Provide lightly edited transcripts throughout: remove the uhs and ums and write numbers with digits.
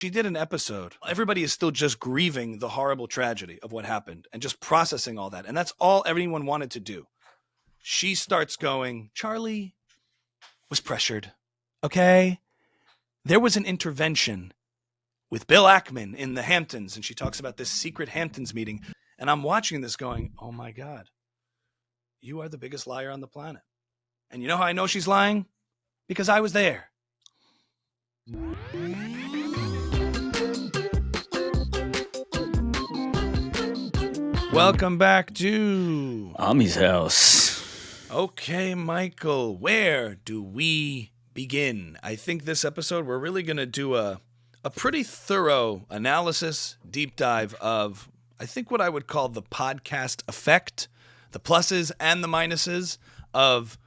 She did an episode. Everybody is still just grieving the horrible tragedy of what happened and just processing all that. And that's all everyone wanted to do. She starts going, Charlie was pressured. Okay. There was an intervention with Bill Ackman in the Hamptons. And she talks about this secret Hamptons meeting. And I'm watching this going, oh my God, you are the biggest liar on the planet. And you know how I know she's lying? Because I was there. Welcome back to Ami's house. Okay, Michael, where do we begin? I think this episode we're really going to do a pretty thorough analysis, deep dive of, I think, what I would call the podcast effect, the pluses and the minuses of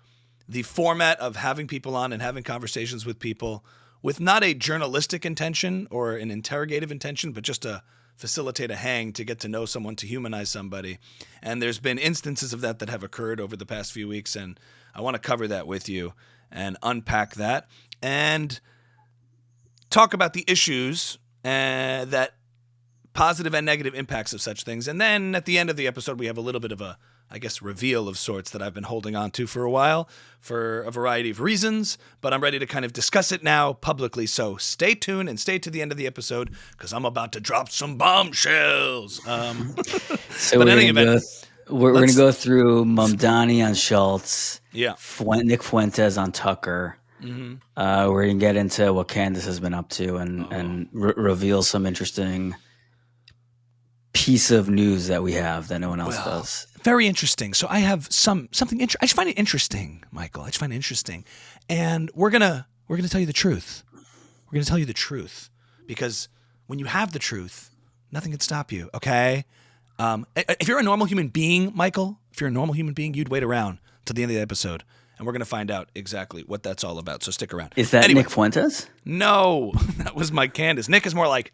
the format of having people on and having conversations with people with not a journalistic intention or an interrogative intention, but just to facilitate a hang, to get to know someone, to humanize somebody. And there's been instances of that have occurred over the past few weeks, and I want to cover that with you and unpack that and talk about the issues that positive and negative impacts of such things. And then at the end of the episode, we have a little bit of a, I guess, reveal of sorts that I've been holding on to for a while for a variety of reasons, but I'm ready to kind of discuss it now publicly. So stay tuned and stay to the end of the episode because I'm about to drop some bombshells. So we're going to go through Mamdani on Shulz, Nick Fuentes on Tucker. Mm-hmm. We're going to get into what Candace has been up to and reveal some interesting piece of news that we have that no one else does. Very interesting. So I have something. I just find it interesting, Michael. I just find it interesting, and we're gonna tell you the truth. We're gonna tell you the truth because when you have the truth, nothing can stop you. Okay. If you're a normal human being, Michael, you'd wait around till the end of the episode, and we're gonna find out exactly what that's all about. So stick around. Is that Nick Fuentes? No, that was my Candace. Nick is more like,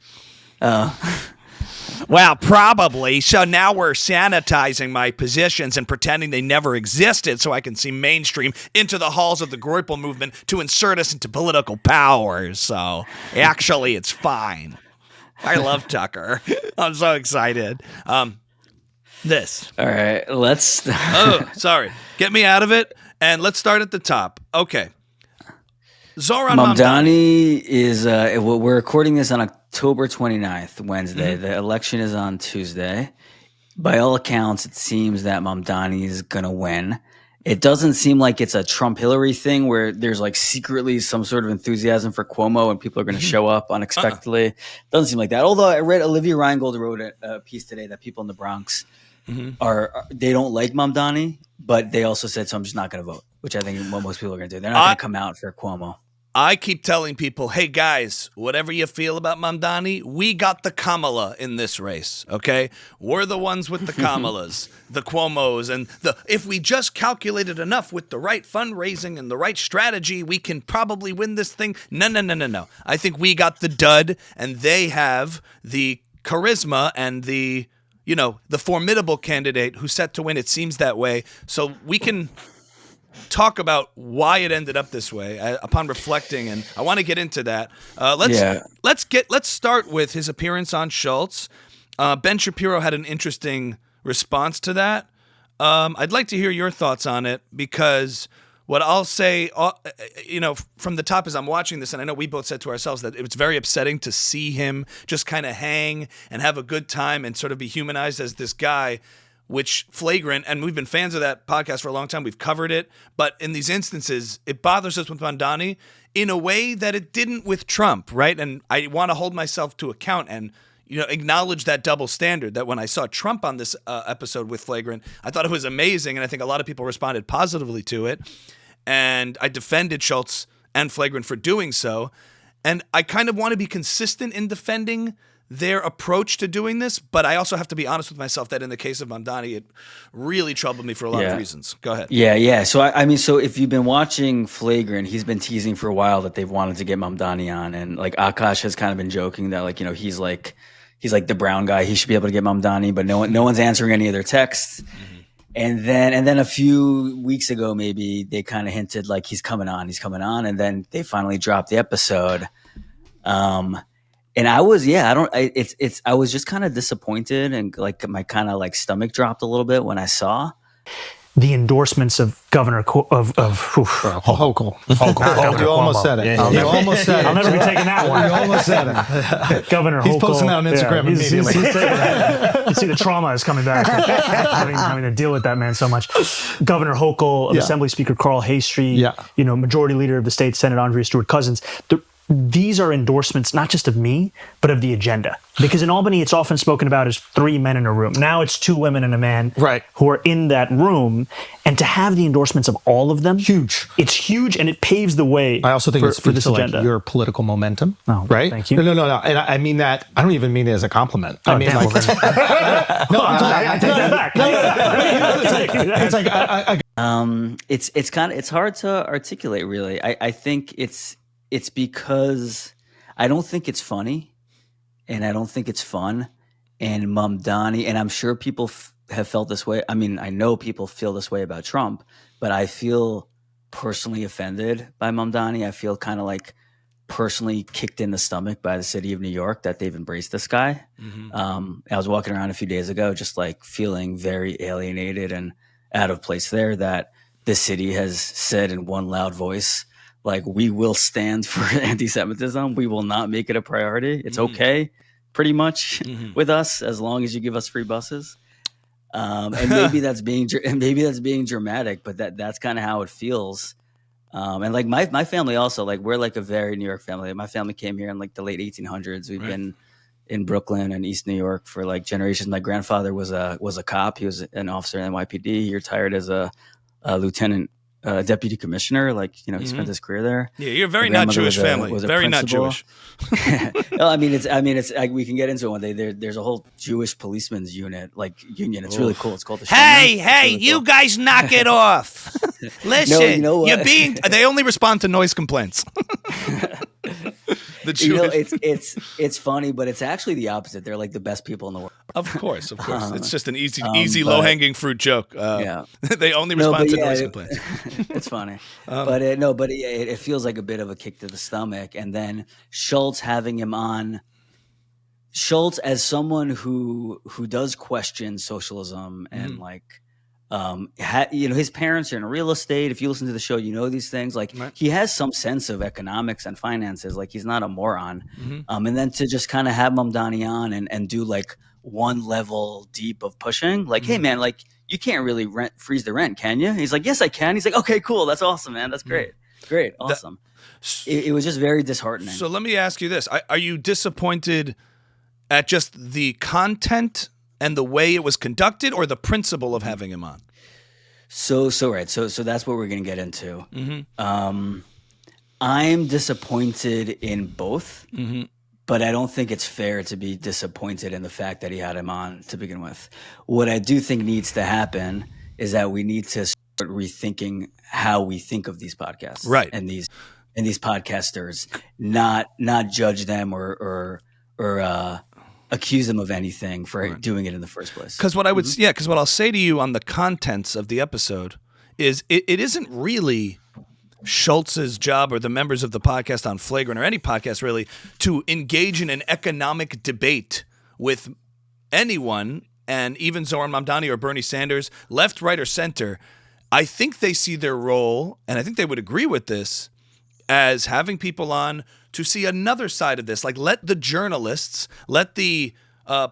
well, probably. So now we're sanitizing my positions and pretending they never existed so I can see mainstream into the halls of the Groyple movement to insert us into political power. So actually, it's fine. I love Tucker. I'm so excited. All right, let's... Oh, sorry. Get me out of it, and let's start at the top. Okay. Zohran Mamdani is, we're recording this on October 29th, Wednesday. Mm-hmm. The election is on Tuesday. By all accounts, it seems that Mamdani is going to win. It doesn't seem like it's a Trump-Hillary thing where there's like secretly some sort of enthusiasm for Cuomo and people are going to show up unexpectedly. Doesn't seem like that. Although I read Olivia Reingold wrote a piece today that people in the Bronx they don't like Mamdani, but they also said, so I'm just not going to vote, which I think is what most people are going to do. They're not going to come out for Cuomo. I keep telling people, hey, guys, whatever you feel about Mamdani, we got the Kamala in this race, okay? We're the ones with the Kamalas, the Cuomos, and if we just calculated enough with the right fundraising and the right strategy, we can probably win this thing. No. I think we got the dud, and they have the charisma and the formidable candidate who's set to win. It seems that way. So we can talk about why it ended up this way upon reflecting, and I want to get into that. Let's start with his appearance on Shulz. Ben Shapiro had an interesting response to that. I'd like to hear your thoughts on it because what I'll say, from the top as I'm watching this, and I know we both said to ourselves that it was very upsetting to see him just kind of hang and have a good time and sort of be humanized as this guy, which flagrant, and we've been fans of that podcast for a long time. We've covered it. But in these instances, it bothers us with Mamdani in a way that it didn't with Trump, right? And I want to hold myself to account and acknowledge that double standard that when I saw Trump on this episode with Flagrant, I thought it was amazing, and I think a lot of people responded positively to it. And I defended Shulz and Flagrant for doing so. And I kind of want to be consistent in defending their approach to doing this, but I also have to be honest with myself that in the case of Mamdani, it really troubled me for a lot of reasons. Go ahead. Yeah. So I mean, so if you've been watching Flagrant, he's been teasing for a while that they've wanted to get Mamdani on, and like Aakash has kind of been joking that he's like the brown guy, he should be able to get Mamdani, but no one's answering any of their texts. Mm-hmm. And then a few weeks ago, maybe they kind of hinted like he's coming on, and then they finally dropped the episode. And I was, I was just kind of disappointed, and like my kind of like stomach dropped a little bit when I saw the endorsements of Governor Hochul. You almost said it. You almost said it. I'll never be taking that one. You almost said it. Governor Hochul. He's posting that on Instagram immediately. You see the trauma is coming back. having to deal with that man so much. Governor Hochul, Assembly Speaker Carl Haystree, Majority Leader of the state Senate Andrea Stewart-Cousins. These are endorsements not just of me, but of the agenda. Because in Albany, it's often spoken about as 3 men in a room. Now it's 2 women and a man who are in that room. And to have the endorsements of all of them, huge. It's huge, and it paves the way. I also think for this agenda. Like your political momentum, right? Thank you. No. And I mean that. I don't even mean it as a compliment. I mean, like, I take that back. It's kind of, it's hard to articulate, really. I think it's because I don't think it's funny, and I don't think it's fun. And Mamdani, and I'm sure people have felt this way. I mean, I know people feel this way about Trump, but I feel personally offended by Mamdani. I feel kind of like personally kicked in the stomach by the city of New York that they've embraced this guy. I was walking around a few days ago just like feeling very alienated and out of place there, that the city has said in one loud voice, like, we will stand for anti-Semitism. We will not make it a priority. It's okay, pretty much, with us, as long as you give us free buses. And maybe that's being dramatic, but that's kind of how it feels. And like my family also, like, we're like a very New York family. My family came here in like the late 1800s. We've been in Brooklyn and East New York for like generations. My grandfather was a cop. He was an officer in NYPD. He retired as a lieutenant. Deputy commissioner, like, he spent his career there. Yeah, you're a very not Jewish family. Very not Jewish. No, I mean, it's like, we can get into it one day. There's a whole Jewish policeman's unit, like union. It's really cool. It's called the. Hey, really you cool. Guys, knock it off! Listen, you know what? They only respond to noise complaints. The Jewish. It's funny, but it's actually the opposite. They're like the best people in the world. Of course. It's just an easy low-hanging fruit joke. They only respond to noise complaints. It's funny, it feels like a bit of a kick to the stomach. And then Shulz having him on. Shulz, as someone who does question socialism and like. His parents are in real estate. If you listen to the show, you know these things. Like, he has some sense of economics and finances. Like, he's not a moron. And then to just kind of have Mamdani on and do like one level deep of pushing, like, hey man, like, you can't really freeze the rent, can you? He's like, yes, I can. He's like, okay, cool, that's awesome, man. That's great, awesome. It was just very disheartening. So let me ask you this: Are you disappointed at just the content and the way it was conducted, or the principle of having him on? So that's what we're going to get into. I'm disappointed in both, but I don't think it's fair to be disappointed in the fact that he had him on to begin with. What I do think needs to happen is that we need to start rethinking how we think of these podcasts, right? And these podcasters, not judge them or accuse them of anything for doing it in the first place. Because what I'll say to you on the contents of the episode is it isn't really Shulz's job or the members of the podcast on Flagrant or any podcast really to engage in an economic debate with anyone, and even Zohran Mamdani or Bernie Sanders, left, right, or center. I think they see their role, and I think they would agree with this, as having people on to see another side of this. Like, let the journalists, let the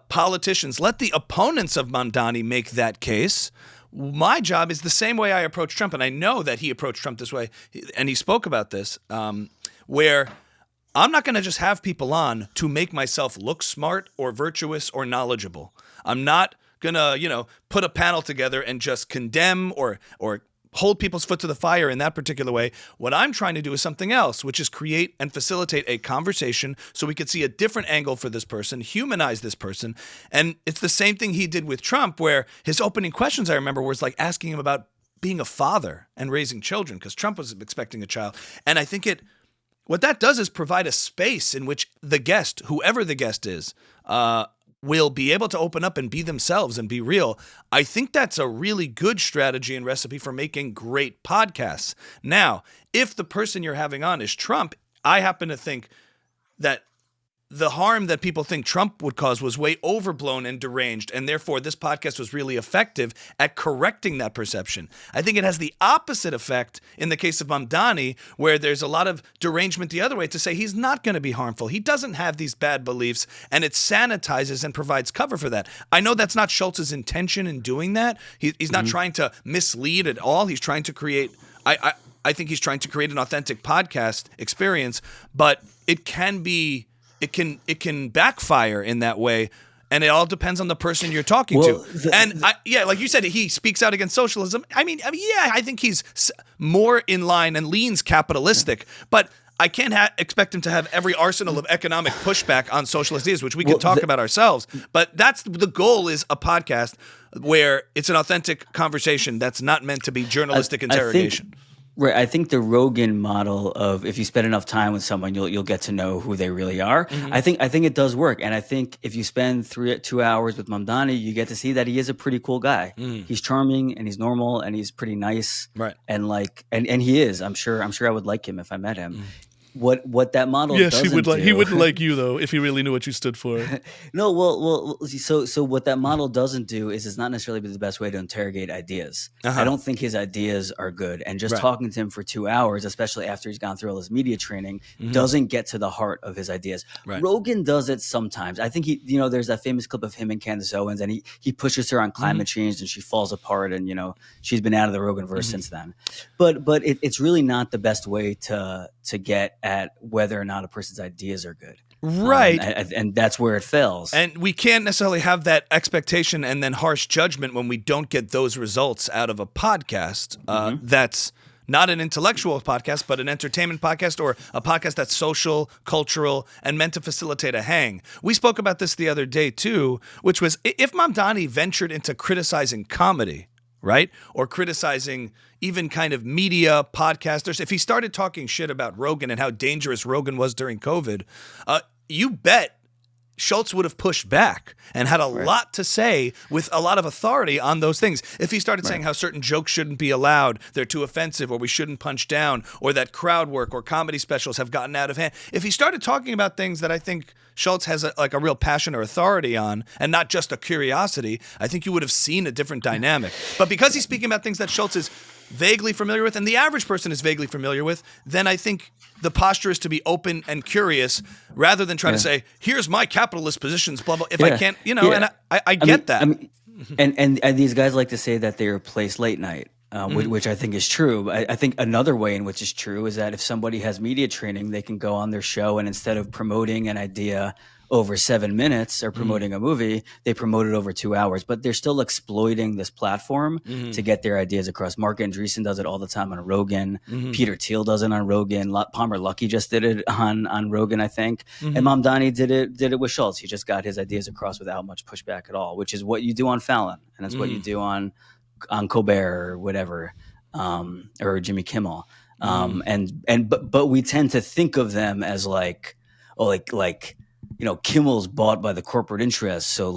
politicians, let the opponents of Mamdani make that case. My job is the same way I approach Trump, and I know that he approached Trump this way, and he spoke about this, where I'm not going to just have people on to make myself look smart or virtuous or knowledgeable. I'm not going to, put a panel together and just condemn or hold people's foot to the fire in that particular way. What I'm trying to do is something else, which is create and facilitate a conversation so we could see a different angle for this person, humanize this person. And it's the same thing he did with Trump, where his opening questions, I remember, was like asking him about being a father and raising children, because Trump was expecting a child. And I think what that does is provide a space in which the guest, whoever the guest is, will be able to open up and be themselves and be real. I think that's a really good strategy and recipe for making great podcasts. Now, if the person you're having on is Trump, I happen to think that the harm that people think Trump would cause was way overblown and deranged, and therefore this podcast was really effective at correcting that perception. I think it has the opposite effect in the case of Mamdani, where there's a lot of derangement the other way to say he's not going to be harmful. He doesn't have these bad beliefs, and it sanitizes and provides cover for that. I know that's not Shulz's intention in doing that. He's not trying to mislead at all. He's trying to create I think he's trying to create an authentic podcast experience, but it can backfire in that way, and it all depends on the person you're talking to. Like you said, he speaks out against socialism. I think he's more in line and leans capitalistic, but I can't expect him to have every arsenal of economic pushback on socialist ideas, which we can talk about ourselves. But that's the goal, is a podcast where it's an authentic conversation that's not meant to be journalistic interrogation. I think the Rogan model of if you spend enough time with someone, you'll get to know who they really are. Mm-hmm. I think it does work, and I think if you spend 2 hours with Mamdani, you get to see that he is a pretty cool guy. Mm. He's charming and he's normal and he's pretty nice, right? And and he is. I'm sure I would like him if I met him. Mm. What that model doesn't do. He wouldn't like you though if he really knew what you stood for. No, well, so what that model doesn't do is it's not necessarily the best way to interrogate ideas. I don't think his ideas are good, and just talking to him for 2 hours, especially after he's gone through all his media training, doesn't get to the heart of his ideas. Right. Rogan does it sometimes. I think there's that famous clip of him and Candace Owens, and he pushes her on climate change, and she falls apart, and she's been out of the Roganverse since then. But it's really not the best way to get at whether or not a person's ideas are good. Right. And that's where it fails. And we can't necessarily have that expectation and then harsh judgment when we don't get those results out of a podcast that's not an intellectual podcast, but an entertainment podcast, or a podcast that's social, cultural, and meant to facilitate a hang. We spoke about this the other day too, which was if Mamdani ventured into criticizing comedy, right? Or criticizing even kind of media podcasters. If he started talking shit about Rogan and how dangerous Rogan was during COVID, you bet Shulz would have pushed back and had a lot to say with a lot of authority on those things. If he started saying how certain jokes shouldn't be allowed, they're too offensive, or we shouldn't punch down, or that crowd work or comedy specials have gotten out of hand. If he started talking about things that I think Shulz has a real passion or authority on, and not just a curiosity, I think you would have seen a different dynamic. But because he's speaking about things that Shulz is vaguely familiar with, and the average person is vaguely familiar with, then I think the posture is to be open and curious rather than try to say, here's my capitalist positions, blah, blah. If I can't, and I get that. And these guys like to say that they replace late night. Which I think is true. I think another way in which is true is that if somebody has media training, they can go on their show and instead of promoting an idea over 7 minutes or promoting a movie, they promote it over 2 hours. But they're still exploiting this platform to get their ideas across. Mark Andreessen does it all the time on Rogan. Peter Thiel does it on Rogan. Palmer Luckey just did it on Rogan, I think. And Mamdani did it with Shulz. He just got his ideas across without much pushback at all, which is what you do on Fallon, and that's what you do on Colbert or whatever, or Jimmy Kimmel. But we tend to think of them as like Kimmel's bought by the corporate interests, so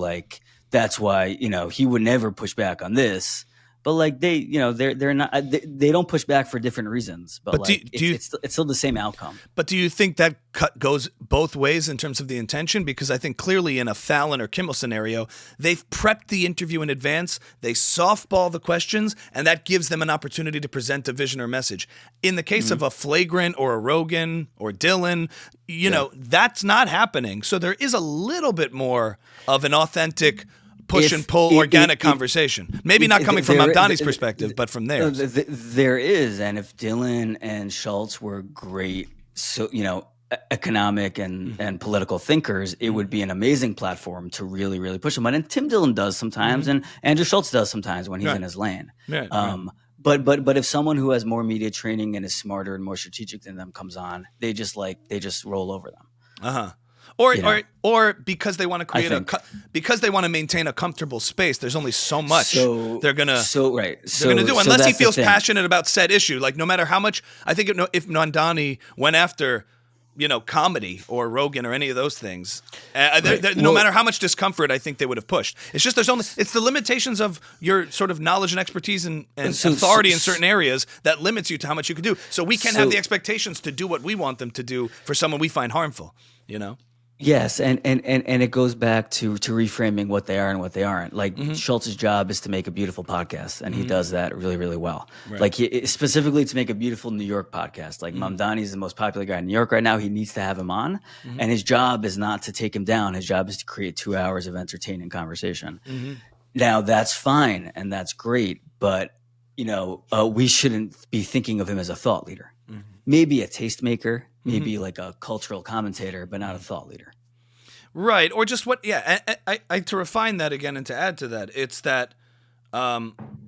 that's why he would never push back on this. But they're not. They don't push back for different reasons. But it's still the same outcome. But do you think that goes both ways in terms of the intention? Because I think clearly in a Fallon or Kimmel scenario, they've prepped the interview in advance. They softball the questions, and that gives them an opportunity to present a vision or message. In the case of a Flagrant or a Rogan or Dylan, that's not happening. So there is a little bit more of an authentic push and pull organic conversation. Maybe not coming from Mamdani's perspective, but from theirs. There is, and if Dylan and Shulz were great, economic and political thinkers, it would be an amazing platform to really, really push them. And Tim Dillon does sometimes, and Andrew Schultz does sometimes when he's in his lane. But if someone who has more media training and is smarter and more strategic than them comes on, they just roll over them. Or because they want to create because they want to maintain a comfortable space. There's only so much they're gonna do unless he feels passionate about said issue. Like no matter how much, I think if Mamdani went after comedy or Rogan or any of those things, no matter how much discomfort, I think they would have pushed. It's just it's the limitations of your sort of knowledge and expertise and authority in certain areas that limits you to how much you can do. So we can't have the expectations to do what we want them to do for someone we find harmful. Yes, and it goes back to reframing what they are and what they aren't. Like Shulz's job is to make a beautiful podcast, and he does that really, really well. Right. Like specifically to make a beautiful New York podcast. Like Mamdani is the most popular guy in New York right now. He needs to have him on, and his job is not to take him down. His job is to create 2 hours of entertaining conversation. Now that's fine and that's great, but we shouldn't be thinking of him as a thought leader. Maybe a tastemaker, maybe like a cultural commentator, but not a thought leader. Right. Or just what, I to refine that again and to add to that, it's that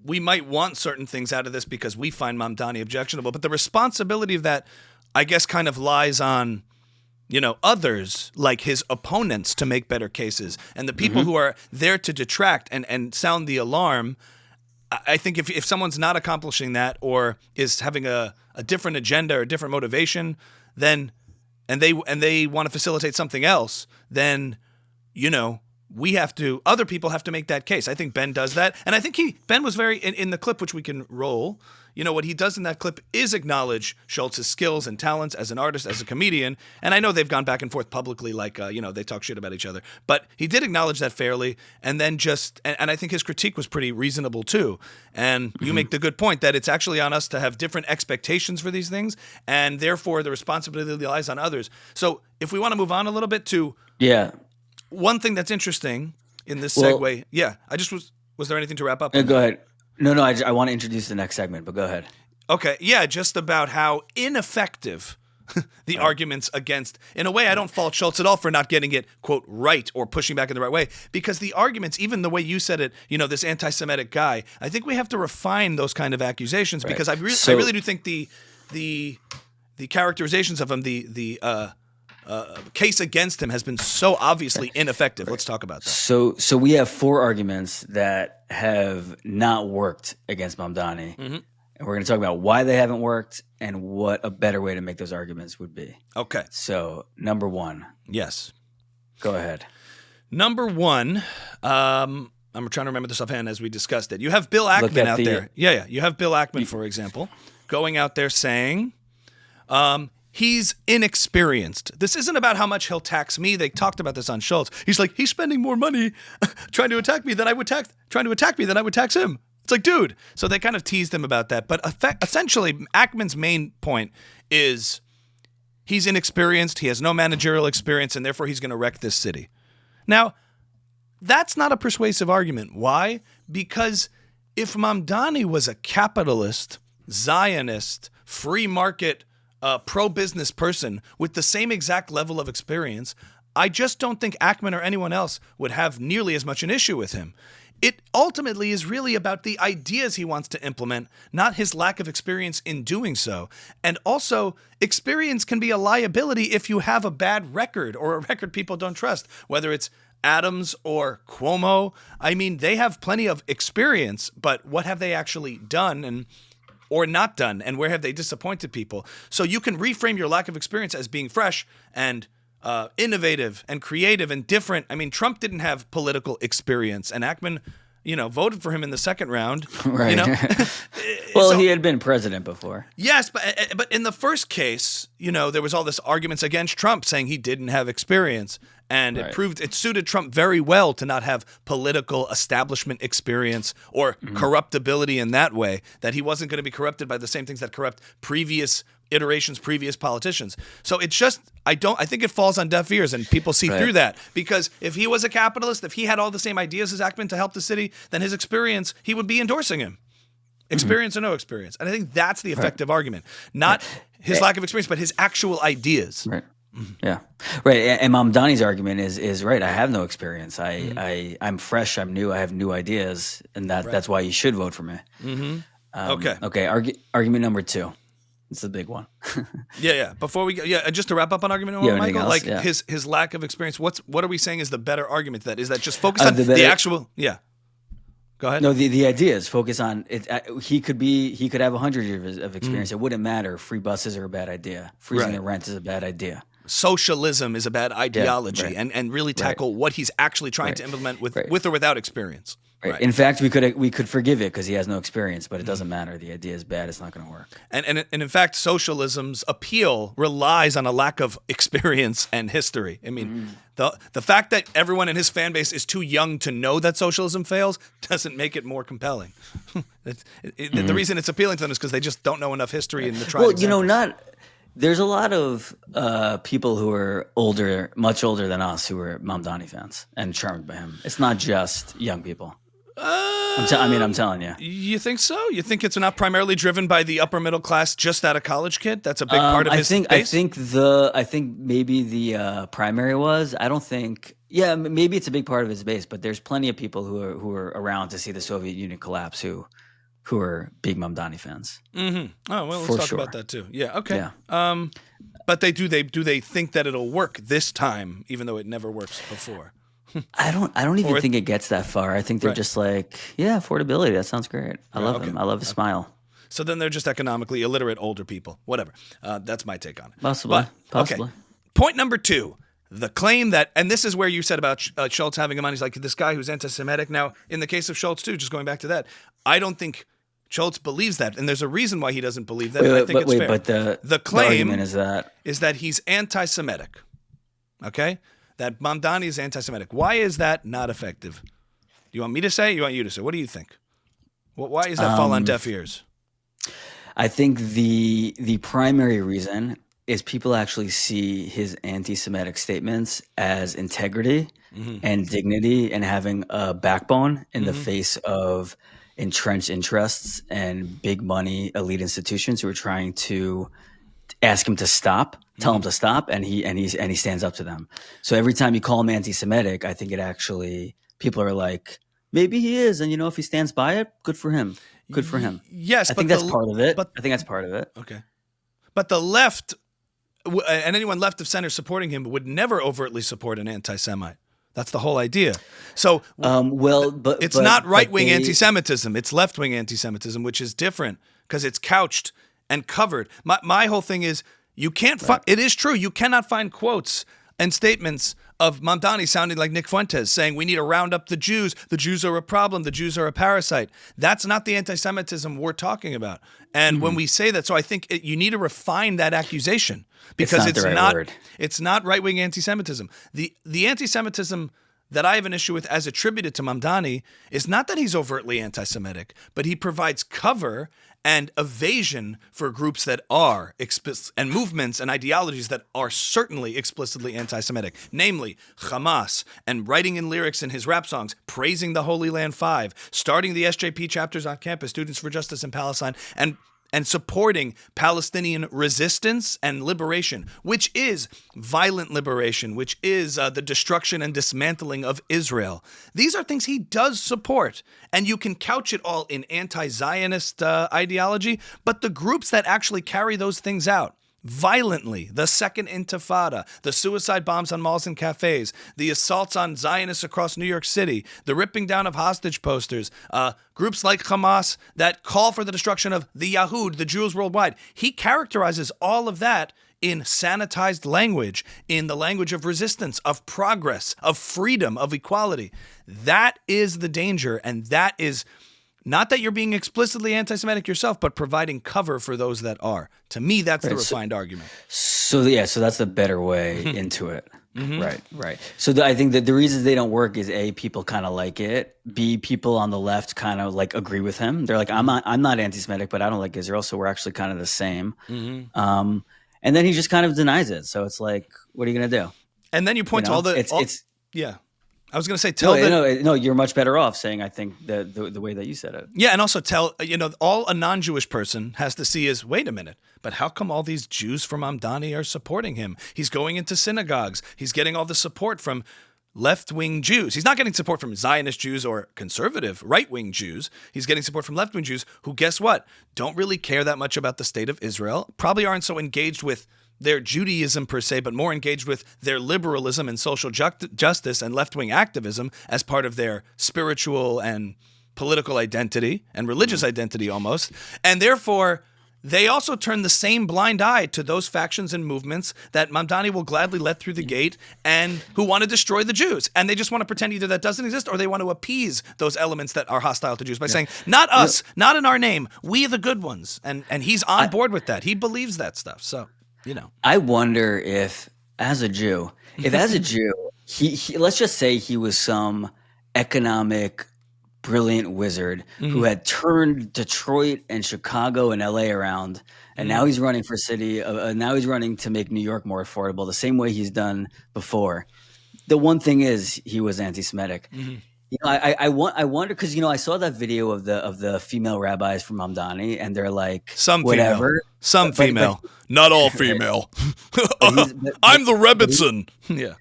we might want certain things out of this because we find Mamdani objectionable, but the responsibility of that, I guess, kind of lies on, others like his opponents to make better cases. And the people who are there to detract and sound the alarm, I think if someone's not accomplishing that or is having a different agenda or a different motivation, then and they want to facilitate something else, then other people have to make that case. I think Ben does that, and I think Ben was very in the clip, which we can roll. What he does in that clip is acknowledge Shulz's skills and talents as an artist, as a comedian. And I know they've gone back and forth publicly, like, they talk shit about each other. But he did acknowledge that fairly. And then and I think his critique was pretty reasonable, too. And you make the good point that it's actually on us to have different expectations for these things. And therefore, the responsibility lies on others. So if we want to move on a little bit to one thing that's interesting in this segue. Yeah, was there anything to wrap up? Go ahead. No, I want to introduce the next segment, but go ahead. Okay, yeah, just about how ineffective the arguments against, in a way, I don't fault Shulz at all for not getting it, quote, right or pushing back in the right way, because the arguments, even the way you said it, this anti-Semitic guy, I think we have to refine those kind of accusations because I really do think the characterizations of him, the case against him has been so obviously ineffective. Let's talk about that. So we have 4 arguments that have not worked against Mamdani. And we're going to talk about why they haven't worked and what a better way to make those arguments would be. Okay. So number 1. Yes. Go ahead. Number 1, I'm trying to remember this offhand as we discussed it. You have Bill Ackman out there. Yeah. You have Bill Ackman, for example, going out there saying, he's inexperienced. This isn't about how much he'll tax me. They talked about this on Shulz. He's like, he's spending more money trying to attack me than I would tax him. It's like, dude. So they kind of teased him about that. But essentially, Ackman's main point is he's inexperienced. He has no managerial experience, and therefore he's going to wreck this city. Now, that's not a persuasive argument. Why? Because if Mamdani was a capitalist, Zionist, free market, pro-business person with the same exact level of experience, I just don't think Ackman or anyone else would have nearly as much an issue with him. It ultimately is really about the ideas he wants to implement, not his lack of experience in doing so. And also, experience can be a liability if you have a bad record or a record people don't trust, whether it's Adams or Cuomo. I mean, they have plenty of experience, but what have they actually done or not done, and where have they disappointed people? So you can reframe your lack of experience as being fresh and innovative and creative and different. I mean, Trump didn't have political experience, and Ackman, voted for him in the second round. Right. Well, he had been president before. Yes, but in the first case, there was all this arguments against Trump saying he didn't have experience. And it suited Trump very well to not have political establishment experience or corruptibility in that way, that he wasn't going to be corrupted by the same things that corrupt previous iterations, previous politicians. So it's just, I think it falls on deaf ears and people see through that. Because if he was a capitalist, if he had all the same ideas as Ackman to help the city, then his experience, he would be endorsing him. Experience or no experience. And I think that's the effective argument. Not his lack of experience, but his actual ideas. Right. Yeah. Right. And Mamdani's argument is right. I have no experience. I'm fresh. I'm new. I have new ideas. And that's why you should vote for me. Okay. Argument number 2. It's the big one. Yeah. Before we go, just to wrap up on argument number 1, Michael, like his lack of experience, what are we saying is the better argument to that? Is that just focus on the actual, Go ahead. No, the idea is focus on it. He could have 100 years of experience. It wouldn't matter. Free buses are a bad idea. Freezing the rent is a bad idea. Socialism is a bad ideology, and really tackle what he's actually trying to implement with or without experience. Right. In fact, we could forgive it because he has no experience, but it doesn't matter. The idea is bad. It's not going to work. And in fact, socialism's appeal relies on a lack of experience and history. I mean, the fact that everyone in his fan base is too young to know that socialism fails doesn't make it more compelling. The reason it's appealing to them is because they just don't know enough history in the tried examples. There's a lot of people who are older, much older than us, who are Mamdani fans and charmed by him. It's not just young people. I'm telling you. You think so? You think it's not primarily driven by the upper middle class, just out of college kid? That's a big part of his base? I think maybe the primary was. I don't think. Yeah, maybe it's a big part of his base, but there's plenty of people who are around to see the Soviet Union collapse who are big Mamdani fans. Mm-hmm. Oh well, let's talk about that too. Yeah. Okay. Yeah. But they think that it'll work this time, even though it never works before? I don't even think it gets that far. I think they're just like, yeah, affordability. That sounds great. I love him. I love his smile. So then they're just economically illiterate older people. Whatever. That's my take on it. Possibly. Okay. Point number 2. The claim that, and this is where you said about Shulz having him on, he's like this guy who's anti-Semitic. Now, in the case of Shulz too, just going back to that, I don't think Shulz believes that, and there's a reason why he doesn't believe that. I think it's fair. But the claim argument is that he's anti-Semitic. Okay? That Mamdani is anti-Semitic. Why is that not effective? Do you want me to say? You want you to say? What do you think? Why does that fall on deaf ears? I think the primary reason is people actually see his anti-Semitic statements as integrity and dignity and having a backbone in the face of entrenched interests and big money elite institutions who are trying to ask him to stop, tell him to stop, and he stands up to them. So every time you call him anti-Semitic, I think it actually, people are like, maybe he is, and if he stands by it, good for him. Good for him. Yes, I think that's part of it. I think that's part of it. Okay, but the left and anyone left of center supporting him would never overtly support an anti-Semite. That's the whole idea. So, it's not right-wing anti-Semitism; it's left-wing anti-Semitism, which is different because it's couched and covered. My whole thing is you can't find. It is true you cannot find quotes and statements of Mamdani sounding like Nick Fuentes saying we need to round up the Jews. The Jews are a problem. The Jews are a parasite. That's not the anti-Semitism we're talking about. And when we say that, so I think you need to refine that accusation because it's not right-wing anti-Semitism. The anti-Semitism that I have an issue with as attributed to Mamdani is not that he's overtly anti-Semitic, but he provides cover and evasion for groups that are and movements and ideologies that are certainly explicitly anti-Semitic, namely Hamas, and writing in lyrics in his rap songs, praising the Holy Land Five, starting the SJP chapters on campus, Students for Justice in Palestine, and supporting Palestinian resistance and liberation, which is violent liberation, which is the destruction and dismantling of Israel. These are things he does support, and you can couch it all in anti-Zionist ideology, but the groups that actually carry those things out violently, the Second Intifada, the suicide bombs on malls and cafes, the assaults on Zionists across New York City, the ripping down of hostage posters, groups like Hamas that call for the destruction of the Yahud, the Jews worldwide. He characterizes all of that in sanitized language, in the language of resistance, of progress, of freedom, of equality. That is the danger, and that is not that you're being explicitly anti-Semitic yourself, but providing cover for those that are. To me, that's the refined argument. So that's the better way into it. Right. So I think that the reasons they don't work is A, people kind of like it. B, people on the left kind of like agree with him. They're like, I'm not anti-Semitic, but I don't like Israel, so we're actually kind of the same. And then he just kind of denies it. So it's like, what are you going to do? And then you point to all the yeah. I was going to say, no, you're much better off saying, I think, the way that you said it. Yeah, and also all a non-Jewish person has to see is, wait a minute, but how come all these Jews from Mamdani are supporting him? He's going into synagogues. He's getting all the support from left-wing Jews. He's not getting support from Zionist Jews or conservative right-wing Jews. He's getting support from left-wing Jews who, guess what, don't really care that much about the state of Israel, probably aren't so engaged with their Judaism per se, but more engaged with their liberalism and social justice and left-wing activism as part of their spiritual and political identity and religious identity almost. And therefore, they also turn the same blind eye to those factions and movements that Mamdani will gladly let through the gate and who want to destroy the Jews. And they just want to pretend either that doesn't exist or they want to appease those elements that are hostile to Jews by saying, not us, not in our name, we the good ones. And he's on board with that. He believes that stuff. So, I wonder if as a Jew, he let's just say he was some economic brilliant wizard who had turned Detroit and Chicago and LA around, and now he's running for city. Now he's running to make New York more affordable, the same way he's done before. The one thing is, he was anti-Semitic. I wonder because I saw that video of the female rabbis from Mamdani, and they're like female, not all female. I'm the Rebbitzin. Yeah.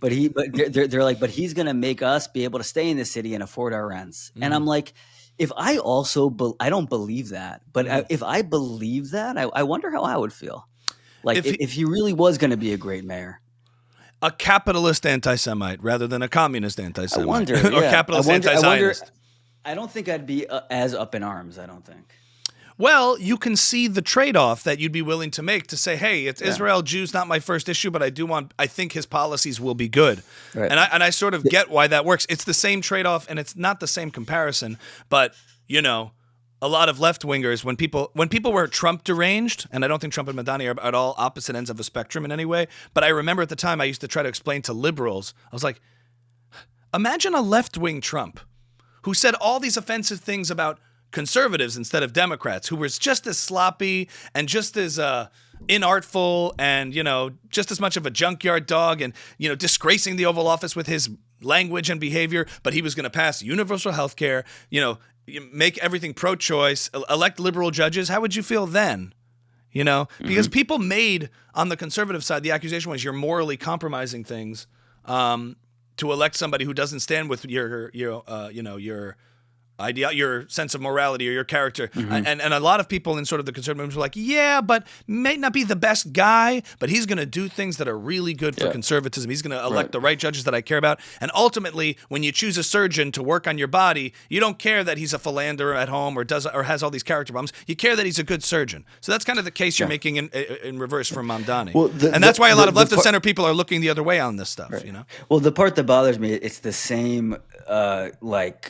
But they're like, but he's gonna make us be able to stay in the city and afford our rents. And I'm like, if I also I don't believe that, but if I believe that, I wonder how I would feel. Like if he really was gonna be a great mayor, a capitalist anti-Semite rather than a communist anti-Semite, I wonder, or capitalist anti-Zionist. I don't think I'd be as up in arms. I don't think. Well, you can see the trade-off that you'd be willing to make to say, hey, it's Israel, Jews, not my first issue, but I think his policies will be good. Right. And I sort of get why that works. It's the same trade-off, and it's not the same comparison, but, a lot of left-wingers, when people were Trump deranged, and I don't think Trump and Mamdani are at all opposite ends of a spectrum in any way, but I remember at the time I used to try to explain to liberals, I was like, imagine a left-wing Trump who said all these offensive things about conservatives instead of Democrats, who was just as sloppy and just as inartful and, just as much of a junkyard dog and, disgracing the Oval Office with his language and behavior, but he was going to pass universal health care, make everything pro-choice, elect liberal judges. How would you feel then? Because people made on the conservative side, the accusation was you're morally compromising things to elect somebody who doesn't stand with your idea, your sense of morality or your character. And a lot of people in sort of the conservative movement were like, yeah, but may not be the best guy, but he's going to do things that are really good for conservatism. He's going to elect the right judges that I care about. And ultimately, when you choose a surgeon to work on your body, you don't care that he's a philanderer at home or has all these character problems. You care that he's a good surgeon. So that's kind of the case you're making in reverse from Mamdani. Well, that's why a lot of left of center people are looking the other way on this stuff. Well, the part that bothers me, it's the same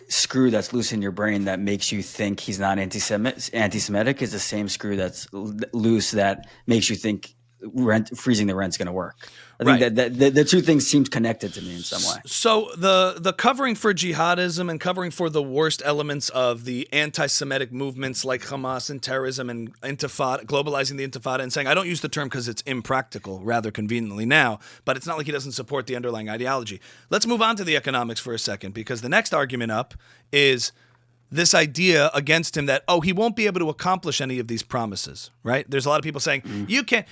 screw that's loose in your brain that makes you think he's not anti-Semitic is the same screw that's loose that makes you think freezing the rent's going to work. I think that the two things seem connected to me in some way. So the covering for jihadism and covering for the worst elements of the anti-Semitic movements like Hamas and terrorism and intifada, globalizing the intifada and saying, I don't use the term because it's impractical, rather conveniently now, but it's not like he doesn't support the underlying ideology. Let's move on to the economics for a second, because the next argument up is this idea against him that, he won't be able to accomplish any of these promises, right? There's a lot of people saying, you can't,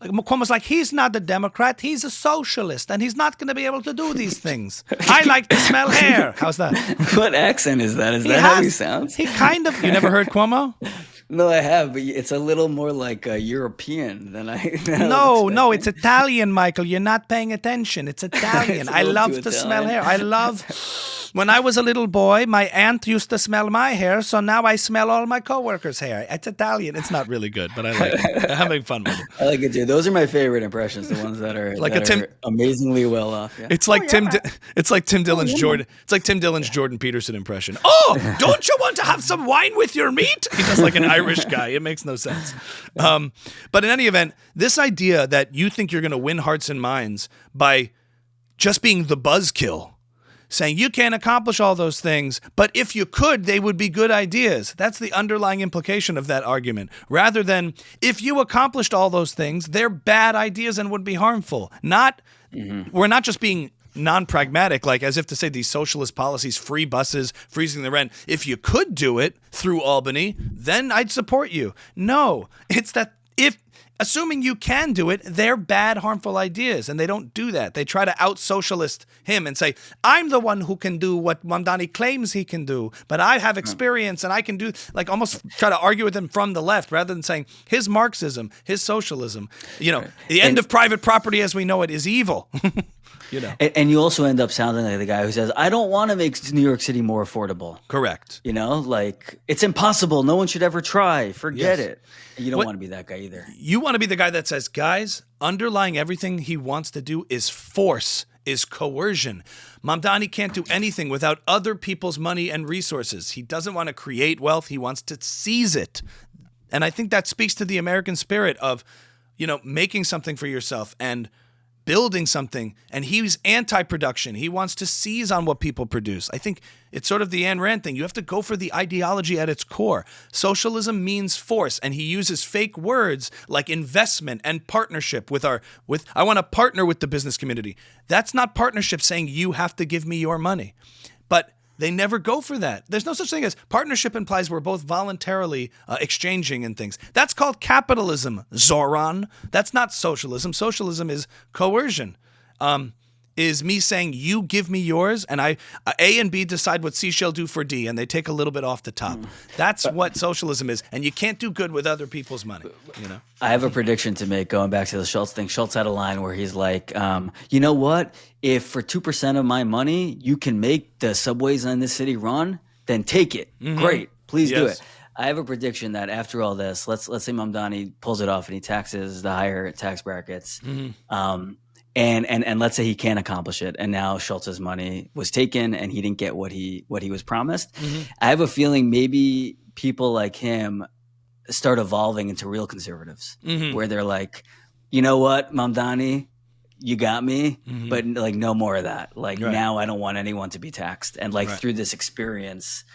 Cuomo's like, he's not a Democrat, he's a socialist, and he's not going to be able to do these things. I like to smell hair. How's that? What accent is that? Is that how he sounds? He kind of, you never heard Cuomo? No, I have, but it's a little more like European than I. No, it's Italian, Michael. You're not paying attention. It's Italian. I love to smell hair. When I was a little boy, my aunt used to smell my hair, so now I smell all my coworkers' hair. It's Italian. It's not really good, but I like it. I'm having fun with it. I like it too. Those are my favorite impressions, the ones that are amazingly well off. Yeah. It's like it's like Tim Dillon's Jordan. It's like Tim Dillon's Jordan Peterson impression. Oh, don't you want to have some wine with your meat? He does like an Irish guy. It makes no sense. But in any event, this idea that you think you're going to win hearts and minds by just being the buzzkill, saying you can't accomplish all those things, but if you could, they would be good ideas. That's the underlying implication of that argument. Rather than if you accomplished all those things, they're bad ideas and would be harmful. We're not just being non-pragmatic, like as if to say these socialist policies, free buses, freezing the rent. If you could do it through Albany, then I'd support you. No, it's that assuming you can do it, they're bad, harmful ideas, and they don't do that. They try to out-socialist him and say, I'm the one who can do what Mamdani claims he can do, but I have experience and I can do, like almost try to argue with him from the left rather than saying his Marxism, his socialism, the end of private property as we know it is evil. And you also end up sounding like the guy who says, I don't want to make New York City more affordable. Correct. Like it's impossible. No one should ever try. Forget it. And you don't want to be that guy either. You want to be the guy that says, guys, underlying everything he wants to do is force, is coercion. Mamdani can't do anything without other people's money and resources. He doesn't want to create wealth. He wants to seize it. And I think that speaks to the American spirit of, making something for yourself and building something. And he's anti-production. He wants to seize on what people produce. I think it's sort of the Ayn Rand thing. You have to go for the ideology at its core. Socialism means force, and he uses fake words like investment and partnership I want to partner with the business community. That's not partnership saying you have to give me your money. But they never go for that. There's no such thing as partnership implies we're both voluntarily exchanging in things. That's called capitalism, Zohran. That's not socialism. Socialism is coercion. Is me saying you give me yours and A and B decide what C shall do for D and they take a little bit off the top. That's what socialism is. And you can't do good with other people's money. I have a prediction to make going back to the Shulz thing. Shulz had a line where he's like, you know what? If for 2% of my money you can make the subways in this city run, then take it. Mm-hmm. Great. Please do it. I have a prediction that after all this, let's say Mamdani pulls it off and he taxes the higher tax brackets. Mm-hmm. And let's say he can't accomplish it, and now Shulz's money was taken, and he didn't get what he was promised. Mm-hmm. I have a feeling maybe people like him start evolving into real conservatives, where they're like, you know what, Mamdani, you got me, but like no more of that. Like now, I don't want anyone to be taxed, and like through this experience,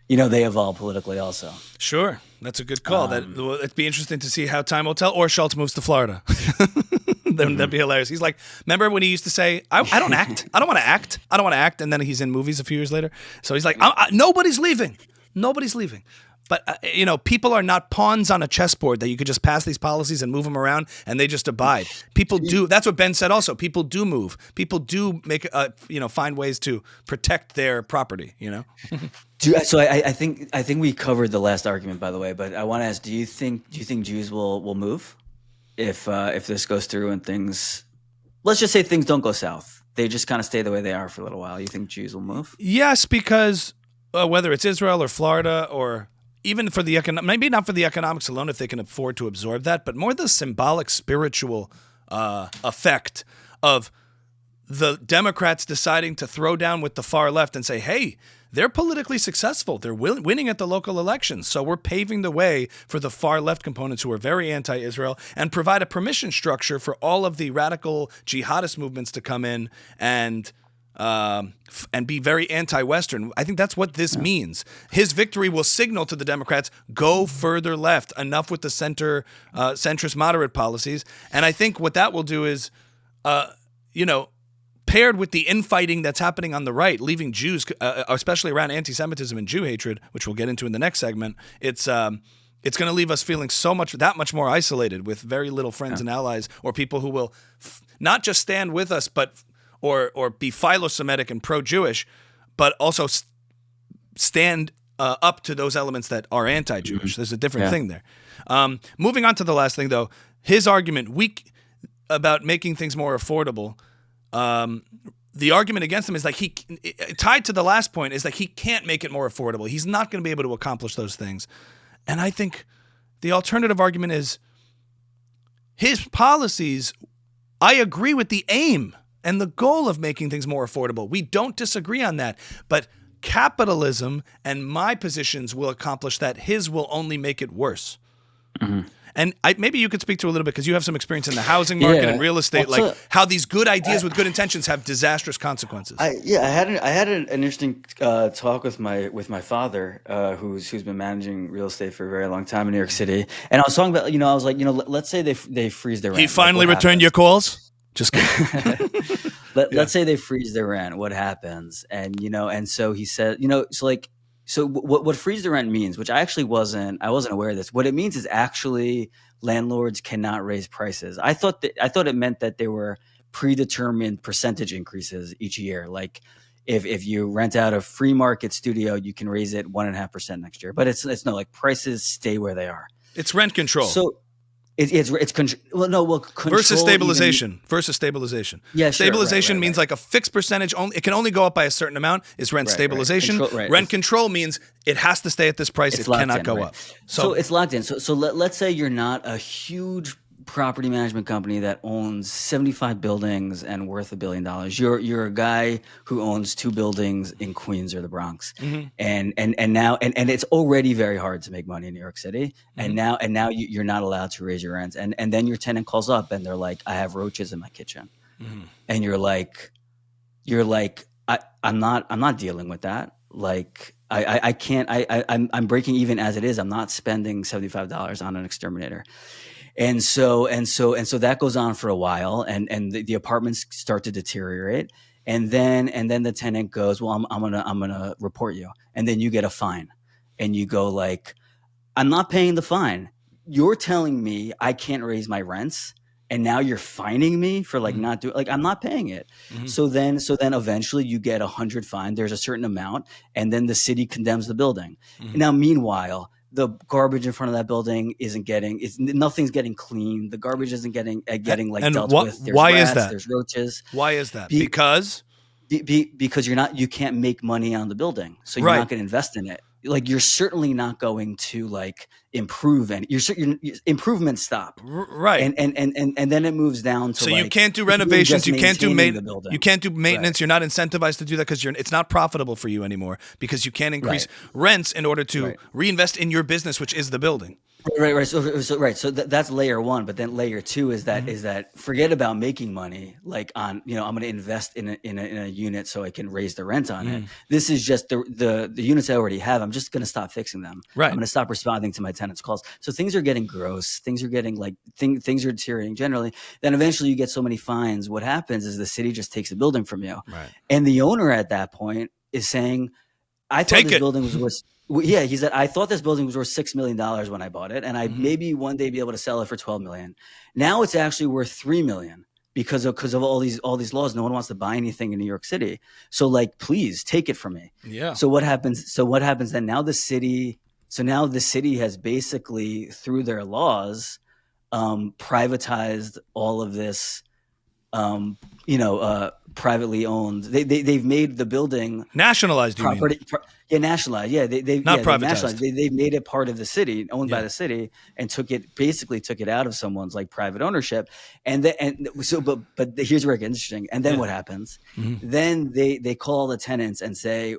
they evolve politically also. Sure, that's a good call. It'd be interesting to see how time will tell, or Shulz moves to Florida. That'd be hilarious. He's like, remember when he used to say, I don't act. I don't want to act. I don't want to act. And then he's in movies a few years later. So he's like, nobody's leaving. Nobody's leaving. But, people are not pawns on a chessboard that you could just pass these policies and move them around and they just abide. People do. That's what Ben said also. People do move. People do make, find ways to protect their property, So I think we covered the last argument, by the way, but I want to ask, do you think Jews will move? If this goes through and things, let's just say things don't go south, they just kind of stay the way they are for a little while, you think Jews will move? Yes, because whether it's Israel or Florida or even for the maybe not for the economics alone if they can afford to absorb that, but more the symbolic spiritual effect of the Democrats deciding to throw down with the far left and say, hey, they're politically successful. They're winning at the local elections. So we're paving the way for the far left components who are very anti-Israel and provide a permission structure for all of the radical jihadist movements to come in and be very anti-Western. I think that's what this means. His victory will signal to the Democrats, go further left, enough with the centrist moderate policies. And I think what that will do is, paired with the infighting that's happening on the right, leaving Jews, especially around anti-Semitism and Jew hatred, which we'll get into in the next segment, it's going to leave us feeling that much more isolated with very little friends and allies or people who will not just stand with us, but or be philo-Semitic and pro-Jewish, but also stand up to those elements that are anti-Jewish. There's a different thing there. Moving on to the last thing, though, his argument about making things more affordable. The argument against him is like tied to the last point is like he can't make it more affordable. He's not going to be able to accomplish those things. And I think the alternative argument is his policies. I agree with the aim and the goal of making things more affordable. We don't disagree on that. But capitalism and my positions will accomplish that. His will only make it worse. Mm-hmm. And maybe you could speak to a little bit because you have some experience in the housing market and real estate, like how these good ideas with good intentions have disastrous consequences. I had an interesting talk with my father, who's been managing real estate for a very long time in New York City, and I was talking about I was like let's say they freeze their rent. He finally returned your calls. Just kidding. Let's say they freeze their rent. What happens? And and so he said So what freeze the rent means, which I wasn't aware of this. What it means is actually landlords cannot raise prices. I thought it meant that there were predetermined percentage increases each year. Like if you rent out a free market studio, you can raise it 1.5% next year. But it's no, like prices stay where they are. It's rent control. Control versus stabilization. Versus stabilization. Yeah, sure, stabilization right. means like a fixed percentage. Only it can only go up by a certain amount. Is rent stabilization? Control, rent control means it has to stay at this price. It cannot go up. So it's locked in. So let's say you're not a huge property management company that owns 75 buildings and worth $1 billion. You're a guy who owns 2 buildings in Queens or the Bronx, and now it's already very hard to make money in New York City, and now you're not allowed to raise your rent, and then your tenant calls up and they're like, I have roaches in my kitchen, and you're like, I'm not dealing with that. Like I can't. I'm breaking even as it is. I'm not spending $75 on an exterminator. And so that goes on for a while, and the apartments start to deteriorate, and then the tenant goes, well, I'm gonna report you, and then you get a fine, and you go like, I'm not paying the fine. You're telling me I can't raise my rents, and now you're fining me for like not doing, like, I'm not paying it. So then eventually you get 100 fine. There's a certain amount, and then the city condemns the building. Now, meanwhile, the garbage in front of that building nothing's getting clean. The garbage isn't getting dealt with. There's why rats, is that? There's roaches. Why is that? Because you can't make money on the building, so you're not going to invest in it. Like, you're certainly not going to like improve, and your improvements stop. Right. And then it moves down to, so you can't do renovations, you can't do maintenance, Right. You're not incentivized to do that because it's not profitable for you anymore, because you can't increase rents in order to reinvest in your business, which is the building. Right. So that's layer one, but then layer two is that forget about making money. Like, on, I'm going to invest in a unit so I can raise the rent on it. This is just the units I already have. I'm just going to stop fixing them. Right. I'm going to stop responding to my tenants' calls. So things are getting gross. Things are getting things are deteriorating generally. Then eventually you get so many fines. What happens is the city just takes the building from you, and the owner at that point is saying, I thought this building was worth. Yeah, he said, I thought this building was worth $6 million when I bought it, and I'd maybe one day be able to sell it for $12 million. Now it's actually worth $3 million because of all these laws. No one wants to buy anything in New York City. So, like, please take it from me. Yeah. So what happens then? Now the city has basically, through their laws, privatized all of this. Privately owned. They've made the building Nationalized, you property. mean? Nationalized. Yeah, privatized. They've made it part of the city, owned by the city, and took it out of someone's like private ownership. But here's where it gets interesting. And then what happens? Then they call the tenants and say,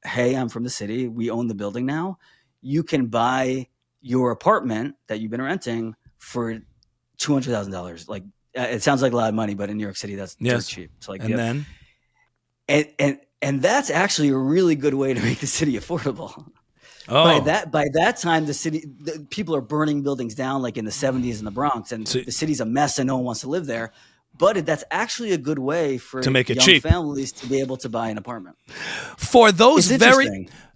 hey, I'm from the city. We own the building now. You can buy your apartment that you've been renting for $200,000. Like, it sounds like a lot of money, but in New York City, that's dirt cheap. So like, and that's actually a really good way to make the city affordable. Oh. By that time, the people are burning buildings down, like in the 70s in the Bronx, and the city's a mess and no one wants to live there. But that's actually a good way for to make it young cheap families to be able to buy an apartment. For those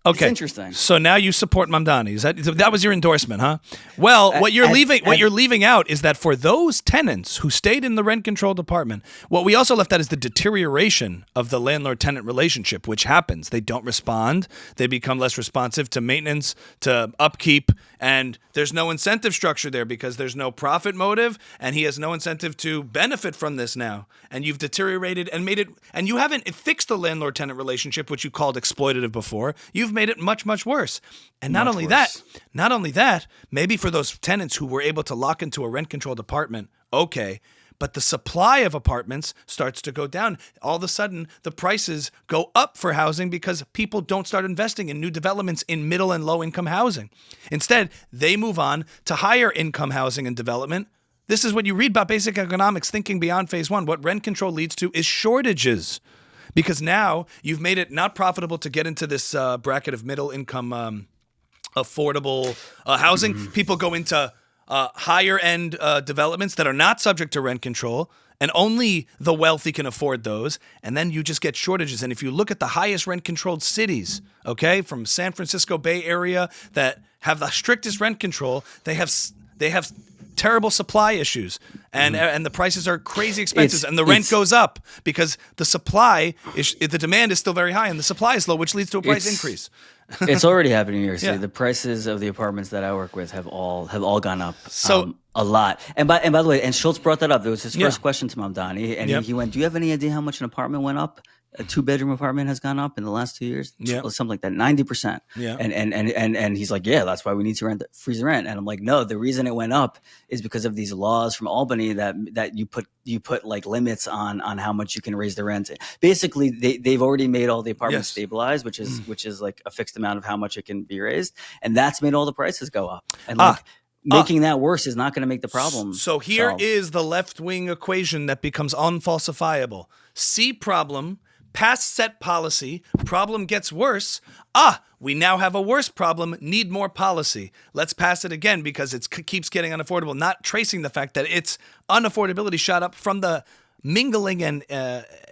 Okay. It's interesting. So now you support Mamdani. That was your endorsement, huh? Well, what you're leaving out is that for those tenants who stayed in the rent-controlled apartment, what we also left out is the deterioration of the landlord-tenant relationship, which happens. They don't respond. They become less responsive to maintenance, to upkeep, and there's no incentive structure there because there's no profit motive, and he has no incentive to benefit from this now. And you've deteriorated and made it, and you haven't fixed the landlord-tenant relationship, which you called exploitative before. You've made it much, much worse. And not only that, maybe for those tenants who were able to lock into a rent-controlled apartment, okay, but the supply of apartments starts to go down. All of a sudden, the prices go up for housing because people don't start investing in new developments in middle and low-income housing. Instead, they move on to higher-income housing and development. This is what you read about basic economics, thinking beyond phase one. What rent control leads to is shortages. Because now you've made it not profitable to get into this bracket of middle income, affordable housing. People go into higher end developments that are not subject to rent control, and only the wealthy can afford those. And then you just get shortages. And if you look at the highest rent controlled cities, okay, from San Francisco Bay Area that have the strictest rent control, they have terrible supply issues, and the prices are crazy expensive, and the rent goes up because the the demand is still very high, and the supply is low, which leads to a price increase. It's already happening in New York City. Yeah. The prices of the apartments that I work with have all gone up So- a lot. And by the way, and Shulz brought that up. It was his first question to Mamdani, and he went, "Do you have any idea how much an apartment went up? A 2-bedroom apartment has gone up in the last 2 years, something like that, 90%." Yeah. And he's like, "Yeah, that's why we need to freeze the rent." And I'm like, "No, the reason it went up is because of these laws from Albany that you put like limits on how much you can raise the rent. Basically, they've already made all the apartments stabilized, which is like a fixed amount of how much it can be raised, and that's made all the prices go up. And making that worse is not going to make the problem. So here solved. is the left-wing equation that becomes unfalsifiable. See problem, past set policy, problem gets worse. We now have a worse problem, need more policy. Let's pass it again because it keeps getting unaffordable, not tracing the fact that its unaffordability shot up from the mingling and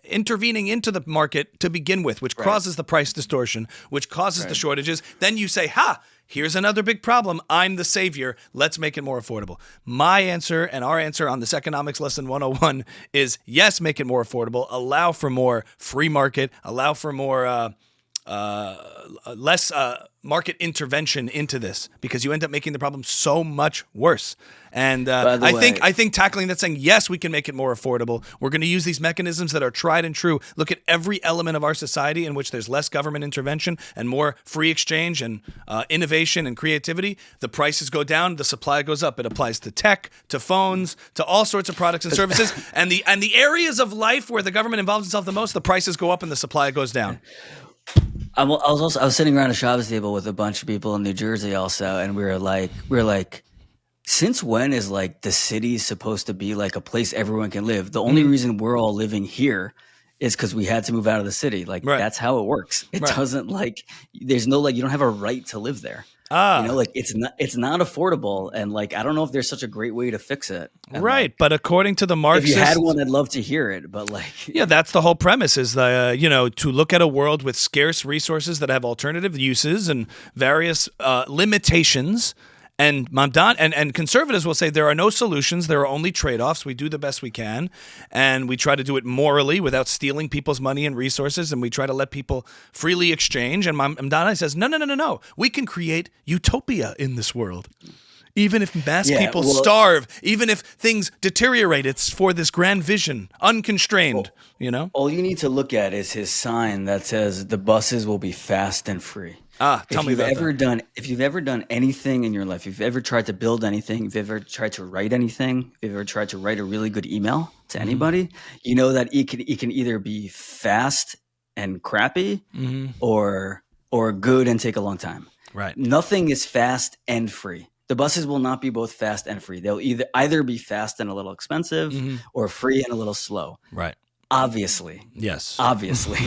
intervening into the market to begin with, which causes the price distortion, which causes the shortages. Then you say, here's another big problem. I'm the savior. Let's make it more affordable. My answer and our answer on this economics lesson 101 is yes, make it more affordable, allow for more free market, allow for more less market intervention into this, because you end up making the problem so much worse. And I think tackling that, saying yes, we can make it more affordable. We're going to use these mechanisms that are tried and true. Look at every element of our society in which there's less government intervention and more free exchange and innovation and creativity. The prices go down, the supply goes up. It applies to tech, to phones, to all sorts of products and services. and the areas of life where the government involves itself the most, the prices go up and the supply goes down. I was sitting around a Shabbos table with a bunch of people in New Jersey also, and we were like, since when is like the city supposed to be like a place everyone can live? The only reason we're all living here is because we had to move out of the city. Like that's how it works. It doesn't like there's no like you don't have a right to live there. You know, like it's not affordable, and like I don't know if there's such a great way to fix it. And like, but according to the Marxists, if you had one, I'd love to hear it. But like, that's the whole premise: is to look at a world with scarce resources that have alternative uses and various limitations. And Mamdani and conservatives will say there are no solutions, there are only trade-offs. We do the best we can, and we try to do it morally without stealing people's money and resources, and we try to let people freely exchange. And Mamdani says, no. We can create utopia in this world. Even if people starve, even if things deteriorate, it's for this grand vision, unconstrained, All you need to look at is his sign that says the buses will be fast and free. Tell me about that. If you've ever done anything in your life, if you've ever tried to build anything, if you've ever tried to write anything, if you've ever tried to write a really good email to anybody, you know that it can either be fast and crappy or good and take a long time. Right. Nothing is fast and free. The buses will not be both fast and free. They'll either be fast and a little expensive or free and a little slow. Right. Obviously. Yes. Obviously.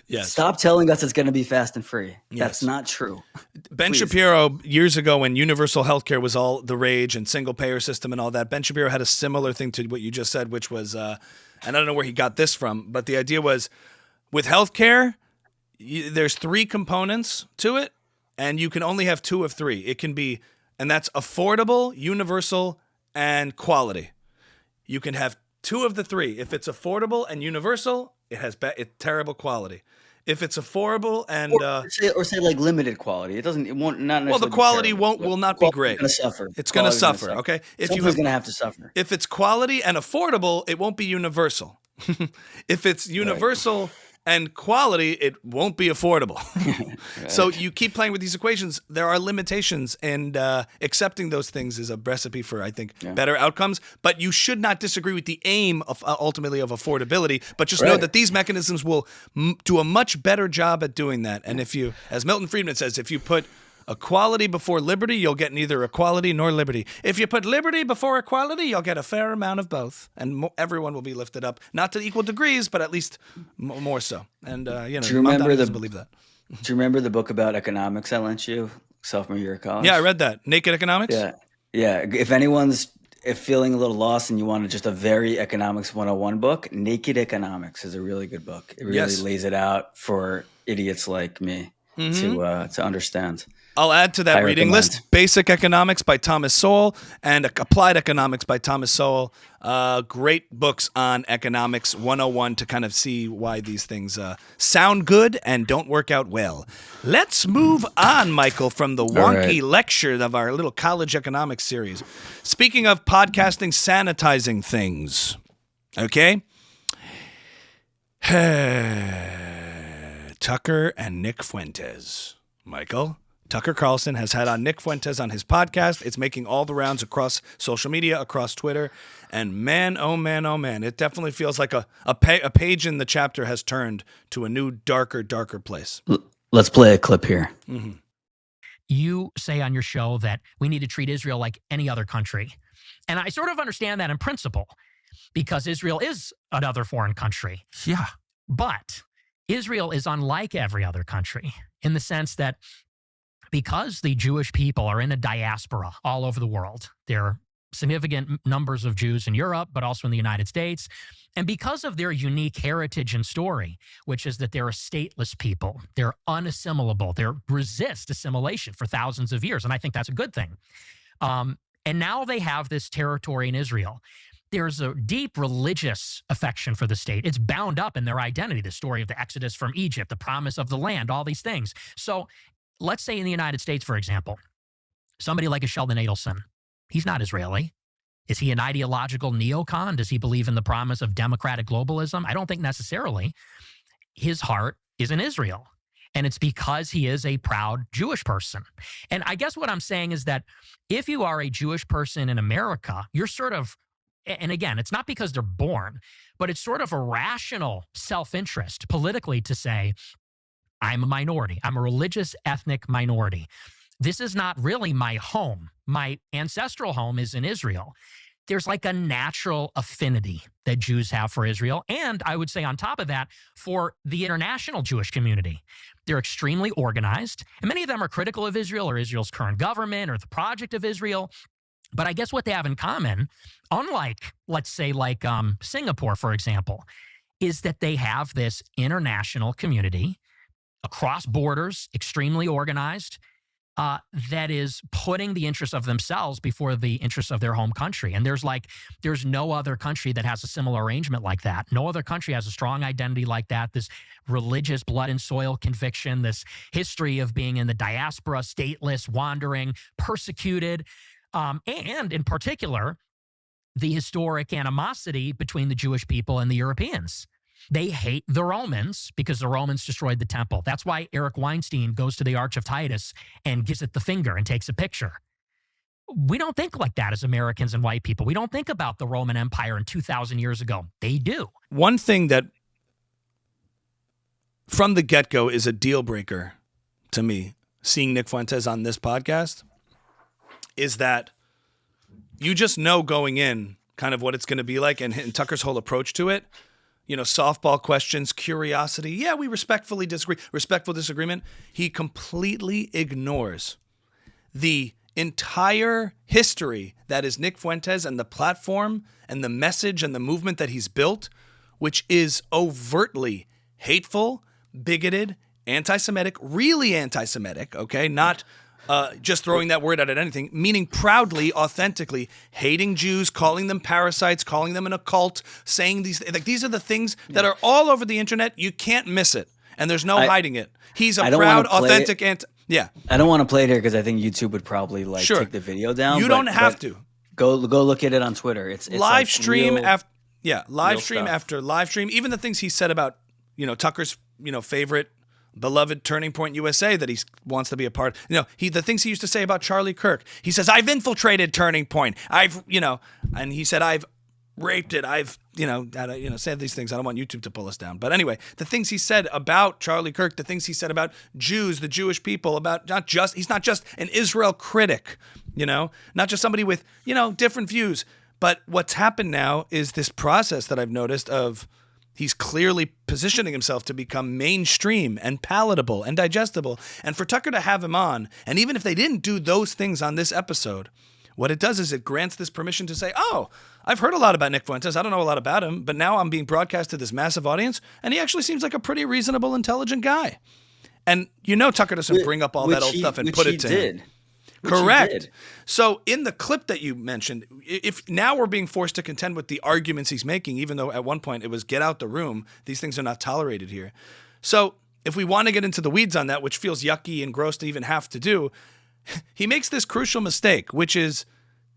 Yes. Stop telling us it's going to be fast and free. Yes. That's not true. Ben Shapiro, years ago when universal healthcare was all the rage and single payer system and all that, Ben Shapiro had a similar thing to what you just said, which was, and I don't know where he got this from, but the idea was with healthcare, there's 3 components to it, and you can only have 2 of 3. It can be, and that's affordable, universal, and quality. You can have 2 of the 3. If it's affordable and universal, it has terrible quality. If it's affordable and or say like limited quality, it won't not. Well, the quality will not be great. It's going to suffer. It's going to suffer. Okay, Something's going to have to suffer. If it's quality and affordable, it won't be universal. If it's universal and quality, it won't be affordable. Right. So you keep playing with these equations. There are limitations, and accepting those things is a recipe for, I think, better outcomes. But you should not disagree with the aim of ultimately of affordability, but just know that these mechanisms will do a much better job at doing that. And if you, as Milton Friedman says, if you put equality before liberty, you'll get neither equality nor liberty. If you put liberty before equality, you'll get a fair amount of both, and everyone will be lifted up, not to equal degrees, but at least more so. And do you remember believe that. Do you remember the book about economics I lent you, sophomore year of college? Yeah, I read that. Naked Economics. Yeah. If anyone's feeling a little lost and you want just a very economics 101 book, Naked Economics is a really good book. It really lays it out for idiots like me to understand. I'll add to that I reading recommend. list: Basic Economics by Thomas Sowell and Applied Economics by Thomas Sowell. Great books on economics 101 to kind of see why these things sound good and don't work out well. Let's move on, Michael, from the wonky lecture of our little college economics series. Speaking of podcasting, sanitizing things. Okay? Tucker and Nick Fuentes. Michael? Tucker Carlson has had on Nick Fuentes on his podcast. It's making all the rounds across social media, across Twitter. And man, oh man, it definitely feels like a page in the chapter has turned to a new, darker place. Let's play a clip here. Mm-hmm. You say on your show that we need to treat Israel like any other country. And I sort of understand that in principle, because Israel is another foreign country. Yeah. But Israel is unlike every other country in the sense that because the Jewish people are in a diaspora all over the world, there are significant numbers of Jews in Europe, but also in the United States. And because of their unique heritage and story, which is that they're a stateless people, they're unassimilable, they resist assimilation for thousands of years. And I think that's a good thing. And now they have this territory in Israel. There's a deep religious affection for the state. It's bound up in their identity, the story of the Exodus from Egypt, the promise of the land, all these things. So let's say in the United States, for example, somebody like a Sheldon Adelson, he's not Israeli. Is he an ideological neocon? Does he believe in the promise of democratic globalism? I don't think necessarily. His heart is in Israel. And it's because he is a proud Jewish person. And I guess what I'm saying is that if you are a Jewish person in America, you're sort of, and again, it's not because they're born, but it's sort of a rational self-interest politically to say, I'm a minority. I'm a religious ethnic minority. This is not really my home. My ancestral home is in Israel. There's like a natural affinity that Jews have for Israel. And I would say on top of that, for the international Jewish community. They're extremely organized. And many of them are critical of Israel or Israel's current government or the project of Israel. But I guess what they have in common, unlike, let's say, like Singapore, for example, is that they have this international community across borders, extremely organized, that is putting the interests of themselves before the interests of their home country. And there's no other country that has a similar arrangement like that. No other country has a strong identity like that, this religious blood and soil conviction, this history of being in the diaspora, stateless, wandering, persecuted, and in particular, the historic animosity between the Jewish people and the Europeans. They hate the Romans because the Romans destroyed the temple. That's why Eric Weinstein goes to the Arch of Titus and gives it the finger and takes a picture. We don't think like that as Americans and white people. We don't think about the Roman Empire in 2,000 years ago. They do. One thing that from the get-go is a deal breaker to me, seeing Nick Fuentes on this podcast, is that you just know going in kind of what it's going to be like, and Tucker's whole approach to it. You know, softball questions, curiosity. Yeah, we respectfully disagree. Respectful disagreement. He completely ignores the entire history that is Nick Fuentes and the platform and the message and the movement that he's built, which is overtly hateful, bigoted, anti-Semitic, really anti-Semitic, okay? Not just throwing that word out at anything, meaning proudly, authentically hating Jews, calling them parasites, calling them an occult, saying these are the things that are all over the internet. You can't miss it, and there's no hiding it. He's a proud, authentic yeah. I don't want to play it here because I think YouTube would probably take the video down. You don't have to. Go look at it on Twitter. It's live stream after live stream after live stream. Even the things he said about Tucker's favorite, beloved Turning Point USA that he wants to be a part. The things he used to say about Charlie Kirk. He says, I've infiltrated Turning Point. And he said, I've raped it. I've, said these things. I don't want YouTube to pull us down. But anyway, the things he said about Charlie Kirk, the things he said about Jews, the Jewish people, about he's not just an Israel critic, not just somebody with, different views. But what's happened now is this process that I've noticed of he's clearly positioning himself to become mainstream and palatable and digestible. And for Tucker to have him on, and even if they didn't do those things on this episode, what it does is it grants this permission to say, oh, I've heard a lot about Nick Fuentes. I don't know a lot about him, but now I'm being broadcast to this massive audience, and he actually seems like a pretty reasonable, intelligent guy. And Tucker doesn't bring up all that old stuff and put it to him. Correct. So in the clip that you mentioned, if now we're being forced to contend with the arguments he's making, even though at one point it was get out the room, these things are not tolerated here. So if we want to get into the weeds on that, which feels yucky and gross to even have to do, he makes this crucial mistake, which is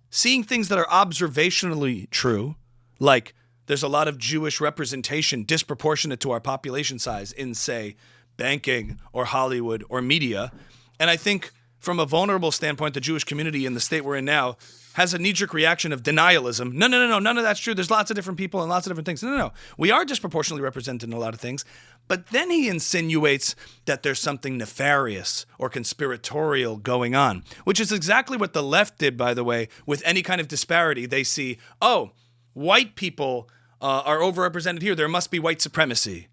seeing things that are observationally true, like there's a lot of Jewish representation disproportionate to our population size in, say, banking or Hollywood or media. And I think from a vulnerable standpoint, the Jewish community in the state we're in now has a knee-jerk reaction of denialism. No, none of that's true. There's lots of different people and lots of different things. No. We are disproportionately represented in a lot of things. But then he insinuates that there's something nefarious or conspiratorial going on, which is exactly what the left did, by the way, with any kind of disparity. They see, white people are overrepresented here. There must be white supremacy,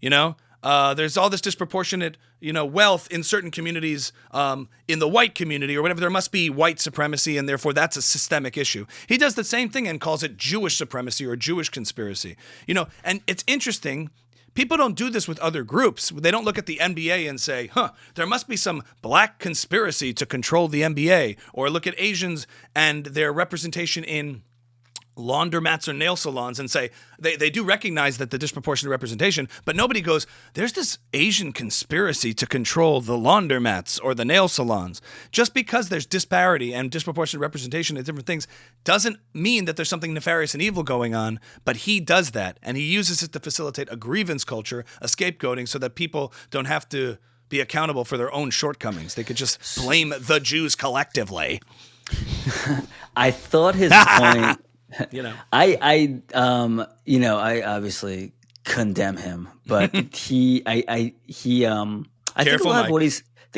There's all this disproportionate, wealth in certain communities, in the white community or whatever. There must be white supremacy, and therefore that's a systemic issue. He does the same thing and calls it Jewish supremacy or Jewish conspiracy. And it's interesting. People don't do this with other groups. They don't look at the NBA and say, there must be some black conspiracy to control the NBA, or look at Asians and their representation in laundromats or nail salons and say they do recognize that the disproportionate representation, but nobody goes, there's this Asian conspiracy to control the laundromats or the nail salons. Just because there's disparity and disproportionate representation of different things doesn't mean that there's something nefarious and evil going on, but he does that, and he uses it to facilitate a grievance culture, a scapegoating, so that people don't have to be accountable for their own shortcomings. They could just blame the Jews collectively. I thought his point... I obviously condemn him, but I think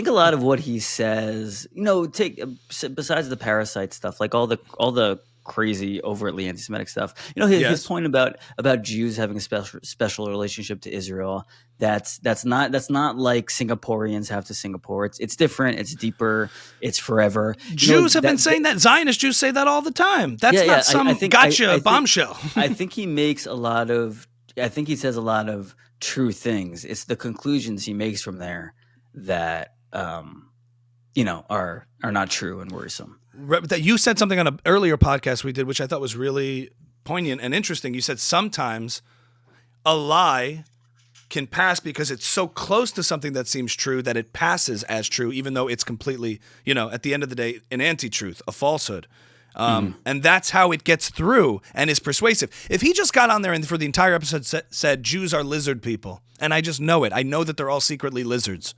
a lot of what he says, besides the parasite stuff, like all the crazy, overtly anti-Semitic stuff, his point about Jews having a special relationship to Israel. That's not like Singaporeans have to Singapore. It's different. It's deeper. It's forever. Jews have been saying that. Zionist Jews say that all the time. That's not some bombshell. I think he makes I think he says a lot of true things. It's the conclusions he makes from there that are not true and worrisome. That you said something on an earlier podcast we did, which I thought was really poignant and interesting. You said sometimes a lie can pass because it's so close to something that seems true that it passes as true, even though it's completely, at the end of the day, an anti-truth, a falsehood. And that's how it gets through and is persuasive. If he just got on there and for the entire episode said Jews are lizard people, and I just know it, I know that they're all secretly lizards,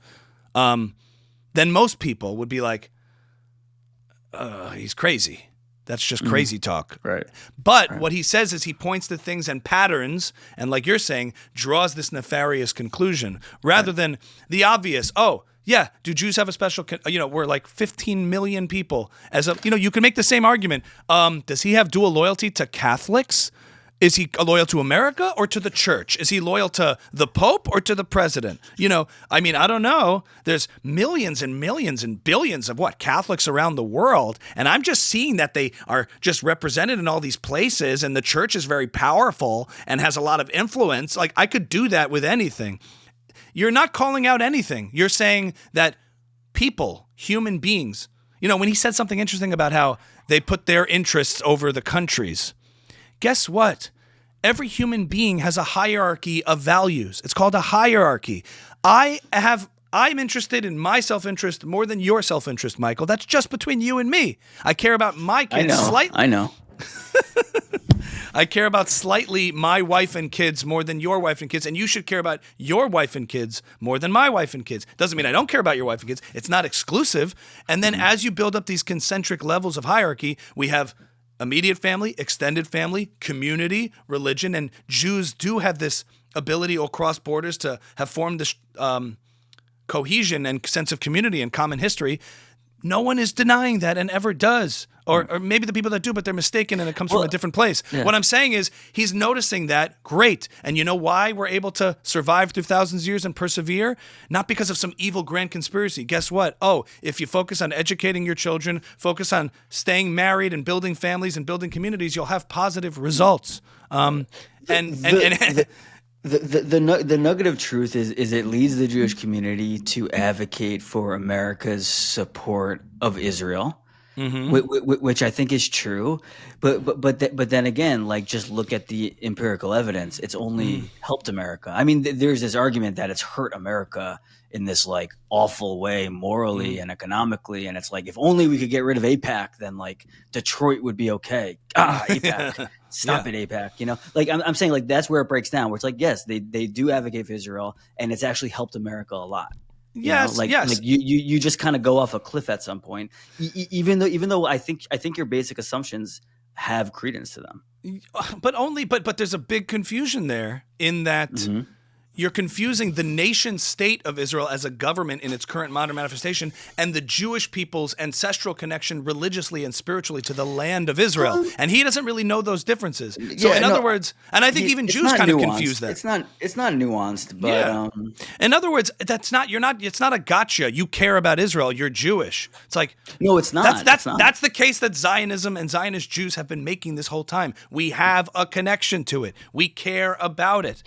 then most people would be like, he's crazy. That's just crazy talk. Right. But what he says is he points to things and patterns and, like you're saying, draws this nefarious conclusion rather than the obvious, do Jews have a special, we're like 15 million people. You can make the same argument. Does he have dual loyalty to Catholics? Is he loyal to America or to the church? Is he loyal to the Pope or to the president? I don't know. There's millions and millions and billions of Catholics around the world. And I'm just seeing that they are just represented in all these places, and the church is very powerful and has a lot of influence. Like, I could do that with anything. You're not calling out anything. You're saying that people, human beings, when he said something interesting about how they put their interests over the country's, guess what? Every human being has a hierarchy of values. It's called a hierarchy. I'm interested in my self-interest more than your self-interest, Michael. That's just between you and me. I care about my kids slightly. I know. I care about slightly my wife and kids more than your wife and kids, and you should care about your wife and kids more than my wife and kids. Doesn't mean I don't care about your wife and kids. It's not exclusive. And then as you build up these concentric levels of hierarchy, we have immediate family, extended family, community, religion, and Jews do have this ability across borders to have formed this cohesion and sense of community and common history. No one is denying that and ever does. Or maybe the people that do, but they're mistaken and it comes from a different place. Yeah. What I'm saying is he's noticing that. Great. And you know why we're able to survive through thousands of years and persevere? Not because of some evil grand conspiracy. Guess what? If you focus on educating your children, focus on staying married and building families and building communities, you'll have positive results. The nugget of truth is it leads the Jewish community to advocate for America's support of Israel, which I think is true. But then again, like, just look at the empirical evidence. It's only helped America. I mean, there's this argument that it's hurt America in this like awful way morally and economically, and it's like, if only we could get rid of AIPAC, then like Detroit would be okay. AIPAC. Stop it, AIPAC. You know, like I'm saying, like, that's where it breaks down. Where it's like, yes, they do advocate for Israel, and it's actually helped America a lot. Yes, like you just kind of go off a cliff at some point, even though I think your basic assumptions have credence to them. But there's a big confusion there in that. You're confusing the nation state of Israel as a government in its current modern manifestation and the Jewish people's ancestral connection religiously and spiritually to the land of Israel. And he doesn't really know those differences. So in other words, and I think even Jews kind of confuse that. It's not nuanced, but in other words, it's not a gotcha. You care about Israel, you're Jewish. It's like, no, it's not. That's the case that Zionism and Zionist Jews have been making this whole time. We have a connection to it. We care about it.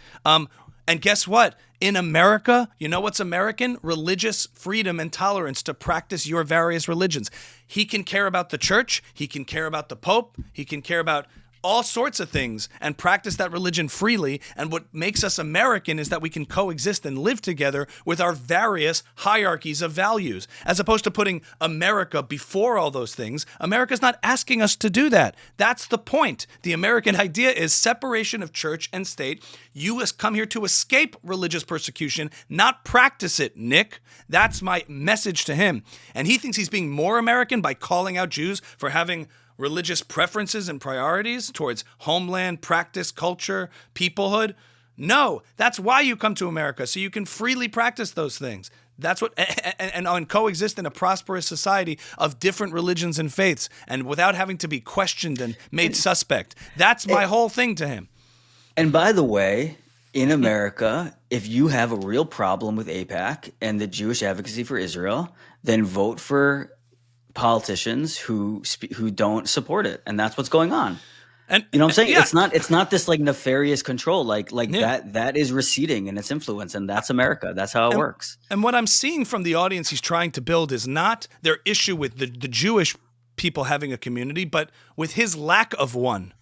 And guess what? In America, you know what's American? Religious freedom and tolerance to practice your various religions. He can care about the church. He can care about the Pope. He can care about all sorts of things and practice that religion freely. And what makes us American is that we can coexist and live together with our various hierarchies of values. As opposed to putting America before all those things, America's not asking us to do that. That's the point. The American idea is separation of church and state. You has come here to escape religious persecution, not practice it, Nick. That's my message to him. And he thinks he's being more American by calling out Jews for having religious preferences and priorities towards homeland, practice, culture, peoplehood. No, that's why you come to America, so you can freely practice those things. That's what, and coexist in a prosperous society of different religions and faiths, and without having to be questioned and made suspect. That's my whole thing to him. And by the way, in America, if you have a real problem with AIPAC and the Jewish advocacy for Israel, then vote for politicians who don't support it, and that's what's going on. And you know what I'm saying? It's not this like nefarious control, that is receding in its influence, and that's America. That's how it works. And what I'm seeing from the audience he's trying to build is not their issue with the Jewish people having a community, but with his lack of one.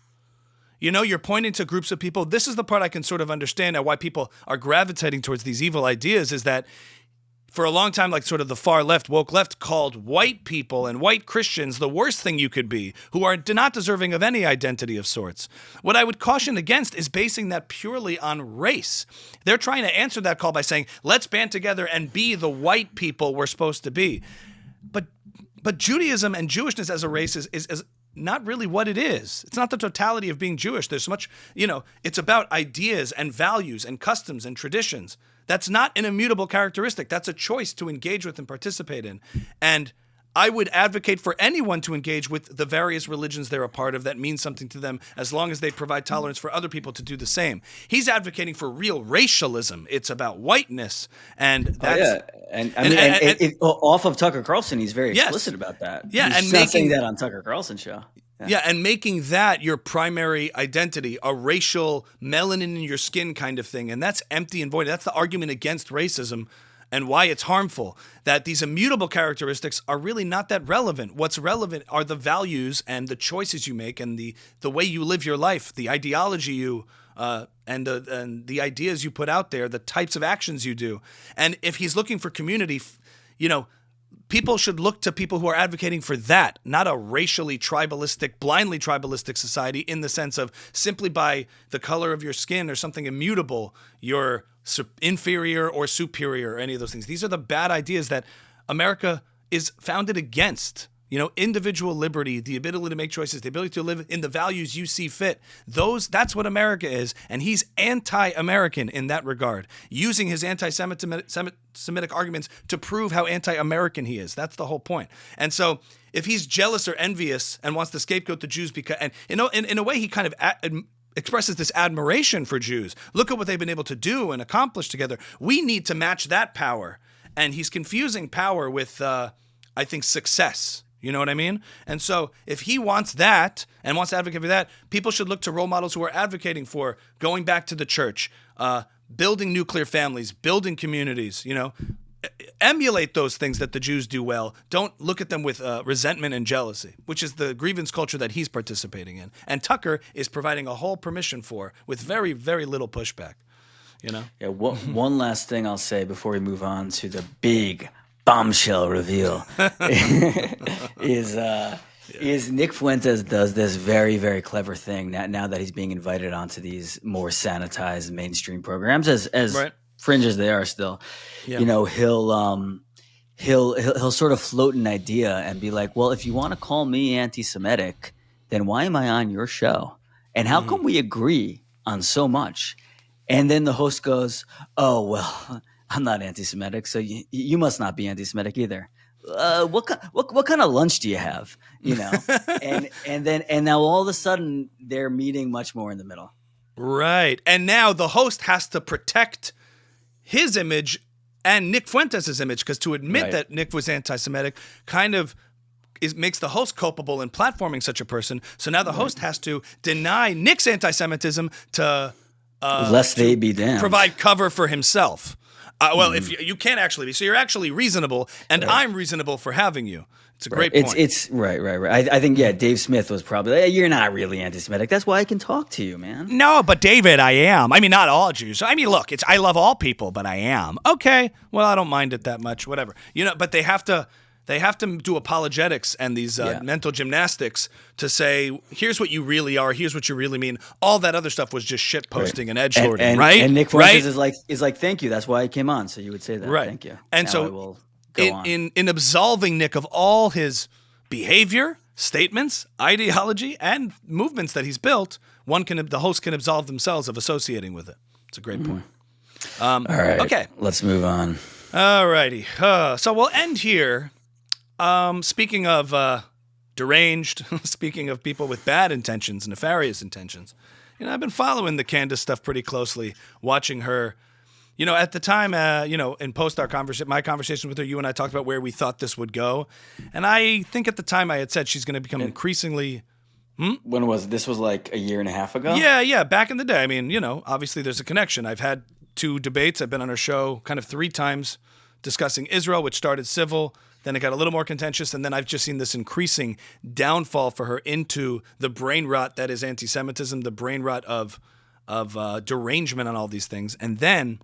You know, you're pointing to groups of people. This is the part I can sort of understand why people are gravitating towards these evil ideas, is that for a long time, like sort of the far left, woke left, called white people and white Christians the worst thing you could be, who are not deserving of any identity of sorts. What I would caution against is basing that purely on race. They're trying to answer that call by saying, let's band together and be the white people we're supposed to be. But Judaism and Jewishness as a race is not really what it is. It's not the totality of being Jewish. There's so much, it's about ideas and values and customs and traditions. That's not an immutable characteristic. That's a choice to engage with and participate in. And I would advocate for anyone to engage with the various religions they're a part of that means something to them, as long as they provide tolerance for other people to do the same. He's advocating for real racialism. It's about whiteness. And that's... off of Tucker Carlson, he's very explicit about that. Yeah, he's not saying that on Tucker Carlson show. Yeah, and making that your primary identity, a racial melanin in your skin kind of thing. And that's empty and void. That's the argument against racism and why it's harmful, that these immutable characteristics are really not that relevant. What's relevant are the values and the choices you make and the way you live your life, the ideology you and the ideas you put out there, the types of actions you do. And if he's looking for community, people should look to people who are advocating for that, not a racially tribalistic, blindly tribalistic society in the sense of simply by the color of your skin or something immutable, you're inferior or superior or any of those things. These are the bad ideas that America is founded against. Individual liberty, the ability to make choices, the ability to live in the values you see fit. That's what America is. And he's anti-American in that regard, using his anti-Semitic arguments to prove how anti-American he is. That's the whole point. And so if he's jealous or envious and wants to scapegoat the Jews in a way he kind of expresses this admiration for Jews. Look at what they've been able to do and accomplish together. We need to match that power. And he's confusing power with, I think, success. You know what I mean? And so if he wants that and wants to advocate for that, people should look to role models who are advocating for going back to the church, building nuclear families, building communities, emulate those things that the Jews do well. Don't look at them with resentment and jealousy, which is the grievance culture that he's participating in. And Tucker is providing a whole permission for with very, very little pushback, Yeah, one last thing I'll say before we move on to the big bombshell reveal is Nick Fuentes does this very, very clever thing now that he's being invited onto these more sanitized mainstream programs as right. fringe as they are still. Yeah. He'll sort of float an idea and be like, well, if you want to call me anti-Semitic, then why am I on your show? And how come we agree on so much? And then the host goes, oh, well, I'm not anti-Semitic, so you must not be anti-Semitic either. What kind of lunch do you have? And now all of a sudden they're meeting much more in the middle. Right. And now the host has to protect his image and Nick Fuentes' image, because to admit that Nick was anti-Semitic kind of makes the host culpable in platforming such a person. So now the host has to deny Nick's anti-Semitism to lest they be damned, provide cover for himself. If you can't actually be, so you're actually reasonable, and I'm reasonable for having you. It's a great point. It's right. I think Dave Smith was probably, you're not really anti-Semitic. That's why I can talk to you, man. No, but David, I am. I mean, not all Jews. I mean, look, I love all people, but I am. Okay, well, I don't mind it that much. Whatever, but they have to do apologetics and these mental gymnastics to say, here's what you really are, here's what you really mean. All that other stuff was just shit posting and edgelording, right? And Nick Fuentes is like, thank you. That's why I came on. So you would say that, right? Thank you. And now so in absolving Nick of all his behavior, statements, ideology, and movements that he's built, the host can absolve themselves of associating with it. It's a great point. All right. Okay, let's move on. All righty. So we'll end here. Speaking of deranged, speaking of people with bad intentions, nefarious intentions, I've been following the Candace stuff pretty closely, watching her. At the time, in post my conversation with her, you and I talked about where we thought this would go, and I think at the time I had said she's going to become increasingly. When was it? This? Was like a year and a half ago? Yeah, back in the day. I mean, obviously there's a connection. I've had 2 debates. I've been on her show kind of 3 times discussing Israel, which started civil. Then it got a little more contentious, and then I've just seen this increasing downfall for her into the brain rot that is anti-Semitism, the brain rot of derangement on all these things. And then,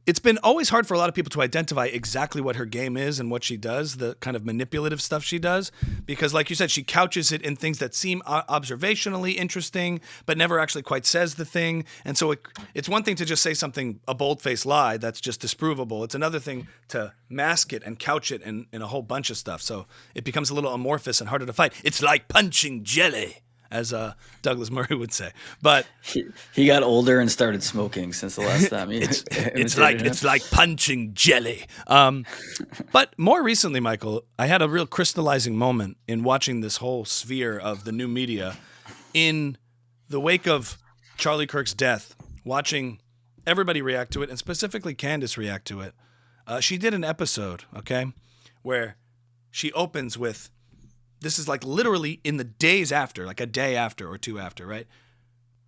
it's been always hard for a lot of people to identify exactly what her game is and what she does, the kind of manipulative stuff she does, because like you said, she couches it in things that seem observationally interesting, but never actually quite says the thing. And so it's one thing to just say something, a bold-faced lie that's just disprovable. It's another thing to mask it and couch it in a whole bunch of stuff. So it becomes a little amorphous and harder to fight. It's like punching jelly, as Douglas Murray would say. But he got older and started smoking since the last time. It's like punching jelly. But more recently, Michael, I had a real crystallizing moment in watching this whole sphere of the new media in the wake of Charlie Kirk's death, watching everybody react to it, and specifically Candace react to it. She did an episode, okay, where she opens with, this is like literally in the days after, like a day after or 2 after, right?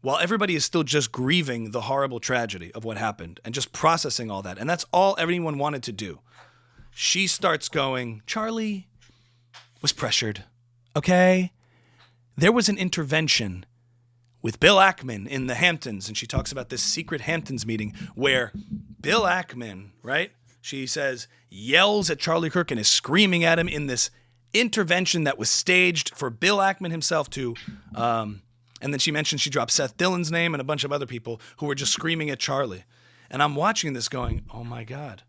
While everybody is still just grieving the horrible tragedy of what happened and just processing all that. And that's all everyone wanted to do. She starts going, Charlie was pressured, okay? There was an intervention with Bill Ackman in the Hamptons. And she talks about this secret Hamptons meeting where Bill Ackman, right? She says, yells at Charlie Kirk and is screaming at him in this intervention that was staged for Bill Ackman himself to, and then she mentioned she dropped Seth Dillon's name and a bunch of other people who were just screaming at Charlie. And I'm watching this going, oh my God,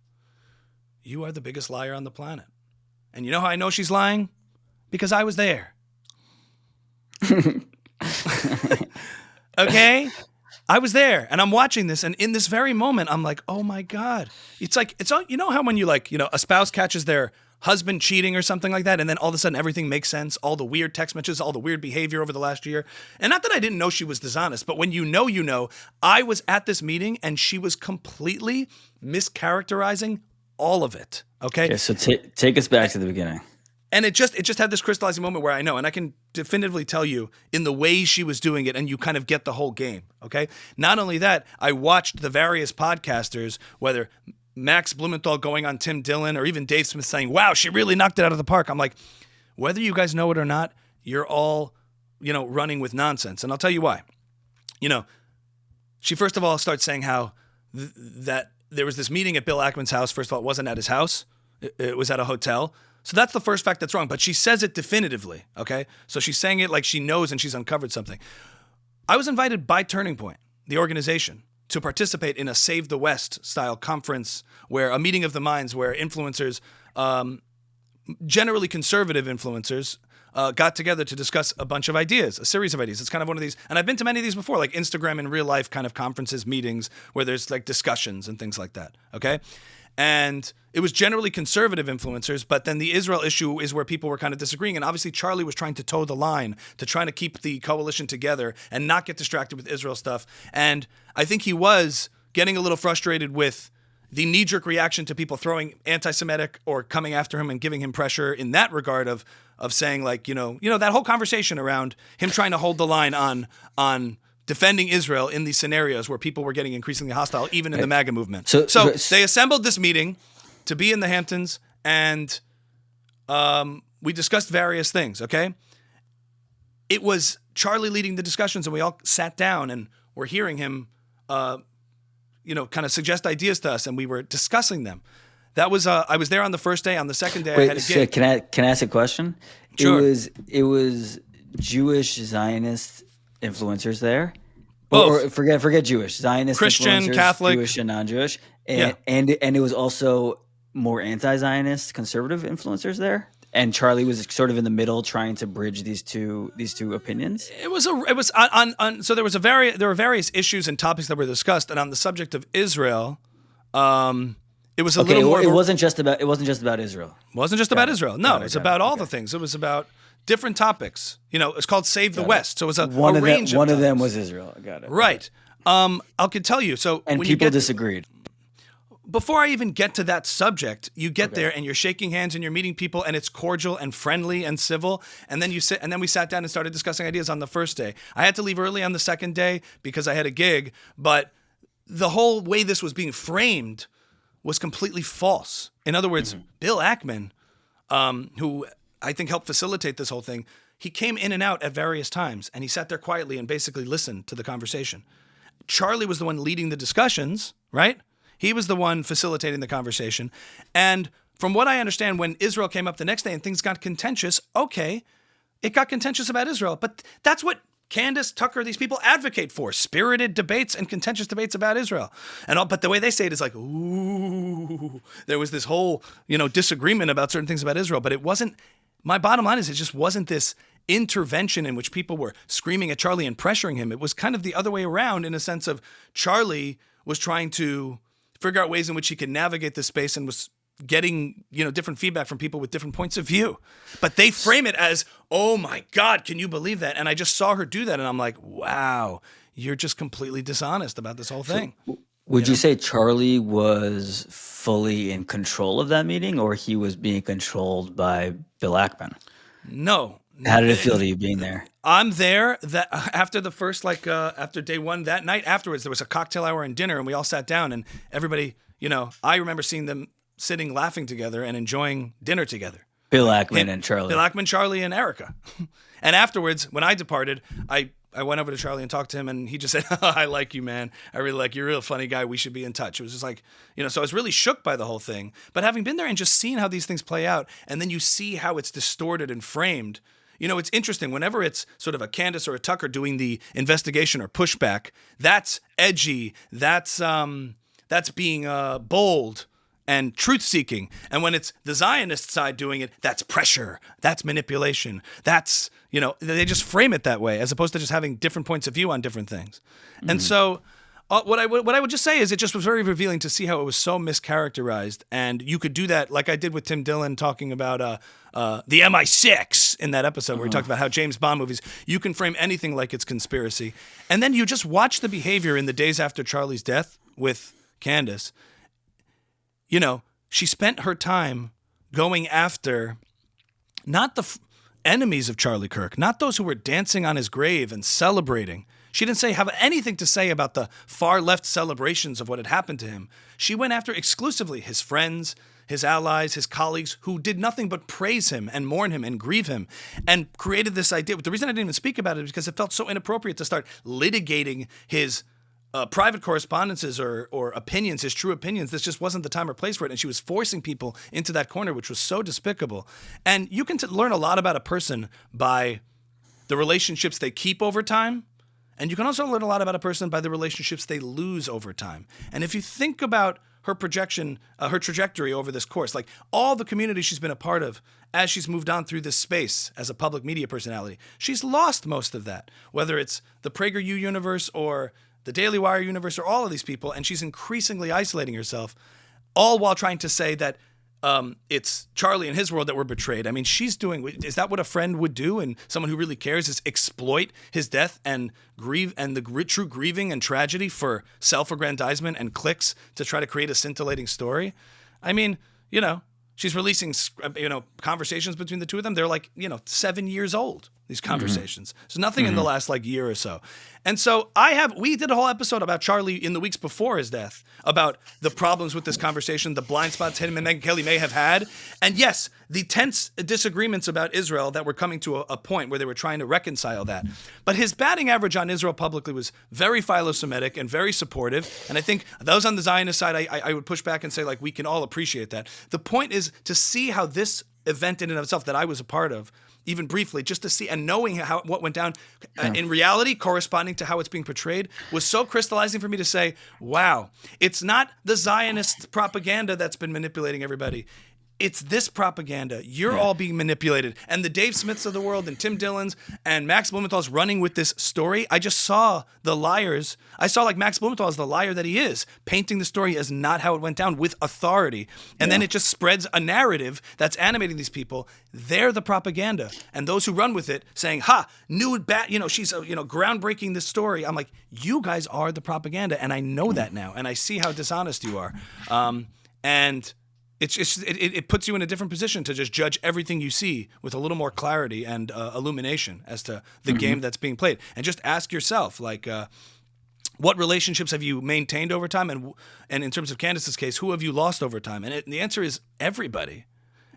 you are the biggest liar on the planet. And you know how I know she's lying? Because I was there. Okay? I was there and I'm watching this, and in this very moment, I'm like, oh my God. It's all, how when you a spouse catches their husband cheating or something like that, and then all of a sudden everything makes sense, all the weird text messages, all the weird behavior over the last year. And not that I didn't know she was dishonest, but when you know, I was at this meeting and she was completely mischaracterizing all of it. Okay. Okay, so take us back to the beginning. And it just had this crystallizing moment where I know, and I can definitively tell you in the way she was doing it, and you kind of get the whole game, okay? Not only that, I watched the various podcasters, whether Max Blumenthal going on Tim Dillon or even Dave Smith saying, wow, she really knocked it out of the park. I'm like, whether you guys know it or not, you're all, running with nonsense. And I'll tell you why. She first of all starts saying how that there was this meeting at Bill Ackman's house. First of all, it wasn't at his house. It was at a hotel. So that's the first fact that's wrong, but she says it definitively, okay? So she's saying it like she knows and she's uncovered something. I was invited by Turning Point, the organization, to participate in a Save the West style conference where a meeting of the minds where influencers, generally conservative influencers, got together to discuss a bunch of ideas, a series of ideas. It's kind of one of these, and I've been to many of these before, like Instagram in real life kind of conferences, meetings where there's like discussions and things like that, okay? And it was generally conservative influencers, but then the Israel issue is where people were kind of disagreeing. And obviously Charlie was trying to toe the line to trying to keep the coalition together and not get distracted with Israel stuff. And I think he was getting a little frustrated with the knee-jerk reaction to people throwing anti-Semitic or coming after him and giving him pressure in that regard of saying like, that whole conversation around him trying to hold the line on defending Israel in these scenarios where people were getting increasingly hostile, even in the MAGA movement. So they assembled this meeting to be in the Hamptons, and we discussed various things, okay? It was Charlie leading the discussions, and we all sat down and were hearing him, kind of suggest ideas to us, and we were discussing them. That was I was there on the first day. On the second day, I had a gig. Can I ask a question? Sure. It was Jewish Zionist influencers there. Both. Or forget Jewish, Zionist Christian, influencers, Catholic. Jewish and non-Jewish, and it was also more anti-Zionist conservative influencers there. And Charlie was sort of in the middle, trying to bridge these two opinions. It was on so there were various issues and topics that were discussed, and on the subject of Israel, it was a little more. It wasn't just about Israel. It wasn't just about Israel. No, it's about all the things. It was about different topics. It's called Save the West. So it was a range of one of them was Israel. I got it. Right. I could tell you. So and when people disagreed. Before I even get to that subject, you get there and you're shaking hands and you're meeting people and it's cordial and friendly and civil. And then we sat down and started discussing ideas on the first day. I had to leave early on the second day because I had a gig, but the whole way this was being framed was completely false. In other words, Bill Ackman, who I think helped facilitate this whole thing, he came in and out at various times and he sat there quietly and basically listened to the conversation. Charlie was the one leading the discussions, right? He was the one facilitating the conversation. And from what I understand, when Israel came up the next day and things got contentious, okay, it got contentious about Israel. But that's what Candace, Tucker, these people advocate for, spirited debates and contentious debates about Israel. But the way they say it is like, ooh, there was this whole, disagreement about certain things about Israel. But it wasn't, my bottom line is it just wasn't this intervention in which people were screaming at Charlie and pressuring him. It was kind of the other way around in a sense of Charlie was trying to figure out ways in which he could navigate this space and was getting, different feedback from people with different points of view. But they frame it as, oh my God, can you believe that? And I just saw her do that and I'm like, wow, you're just completely dishonest about this whole thing. So, would you say Charlie was fully in control of that meeting or he was being controlled by Bill Ackman? No. How did it feel to you being there? I'm there that after the first, after day one, that night afterwards, there was a cocktail hour and dinner and we all sat down and everybody, I remember seeing them sitting laughing together and enjoying dinner together. Bill Ackman and Charlie. Bill Ackman, Charlie, and Erica. And afterwards, when I departed, I went over to Charlie and talked to him and he just said, I like you, man. I really like you. You're a real funny guy. We should be in touch. It was just like, so I was really shook by the whole thing. But having been there and just seeing how these things play out and then you see how it's distorted and framed, it's interesting. Whenever it's sort of a Candace or a Tucker doing the investigation or pushback, that's edgy. That's being bold and truth-seeking. And when it's the Zionist side doing it, that's pressure. That's manipulation. That's, they just frame it that way as opposed to just having different points of view on different things. Mm-hmm. And so what I would just say is it just was very revealing to see how it was so mischaracterized. And you could do that like I did with Tim Dillon talking about the MI6 in that episode where he talked about how James Bond movies, you can frame anything like it's conspiracy. And then you just watch the behavior in the days after Charlie's death with Candace. she spent her time going after not the enemies of Charlie Kirk, not those who were dancing on his grave and celebrating. She didn't have anything to say about the far left celebrations of what had happened to him. She went after exclusively his friends, his allies, his colleagues, who did nothing but praise him and mourn him and grieve him, and created this idea. The reason I didn't even speak about it is because it felt so inappropriate to start litigating his private correspondences or opinions, his true opinions. This just wasn't the time or place for it. And she was forcing people into that corner, which was so despicable. And you can learn a lot about a person by the relationships they keep over time. And you can also learn a lot about a person by the relationships they lose over time. And if you think about her projection, her trajectory over this course, like all the community she's been a part of as she's moved on through this space as a public media personality, she's lost most of that, whether it's the PragerU universe or the Daily Wire universe or all of these people. And she's increasingly isolating herself, all while trying to say that it's Charlie and his world that were betrayed. I mean, she's doing, is that what a friend would do? And someone who really cares is exploit his death and grieve and the true grieving and tragedy for self-aggrandizement and clicks to try to create a scintillating story. I mean, she's releasing, conversations between the two of them. They're like, 7 years old, these conversations. There's nothing in the last year or so. And so we did a whole episode about Charlie in the weeks before his death, about the problems with this conversation, the blind spots him and Megyn Kelly may have had. And yes, the tense disagreements about Israel that were coming to a point where they were trying to reconcile that. But his batting average on Israel publicly was very philo-Semitic and very supportive. And I think those on the Zionist side, I would push back and say, we can all appreciate that. The point is to see how this event in and of itself that I was a part of, even briefly, just to see and knowing what went down in reality, corresponding to how it's being portrayed, was so crystallizing for me to say, wow, it's not the Zionist propaganda that's been manipulating everybody. It's this propaganda. You're all being manipulated. And the Dave Smiths of the world and Tim Dillon's and Max Blumenthal's running with this story. I just saw the liars. I saw Max Blumenthal as the liar that he is, painting the story as not how it went down with authority. And then it just spreads a narrative that's animating these people. They're the propaganda. And those who run with it saying, new bat, she's, groundbreaking this story. I'm like, you guys are the propaganda. And I know that now. And I see how dishonest you are. And it puts you in a different position to just judge everything you see with a little more clarity and illumination as to the game that's being played. And just ask yourself, what relationships have you maintained over time? And in terms of Candace's case, who have you lost over time? And the answer is everybody.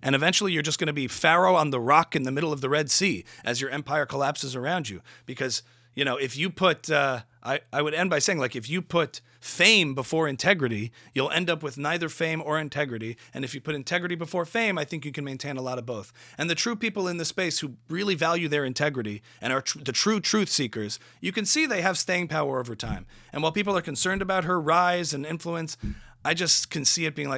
And eventually you're just going to be Pharaoh on the rock in the middle of the Red Sea as your empire collapses around you. Because, if you put, I would end by saying, if you put fame before integrity, you'll end up with neither fame or integrity. And if you put integrity before fame, I think you can maintain a lot of both. And the true people in this space who really value their integrity and are the true truth seekers, you can see they have staying power over time. And while people are concerned about her rise and influence, I just can see it being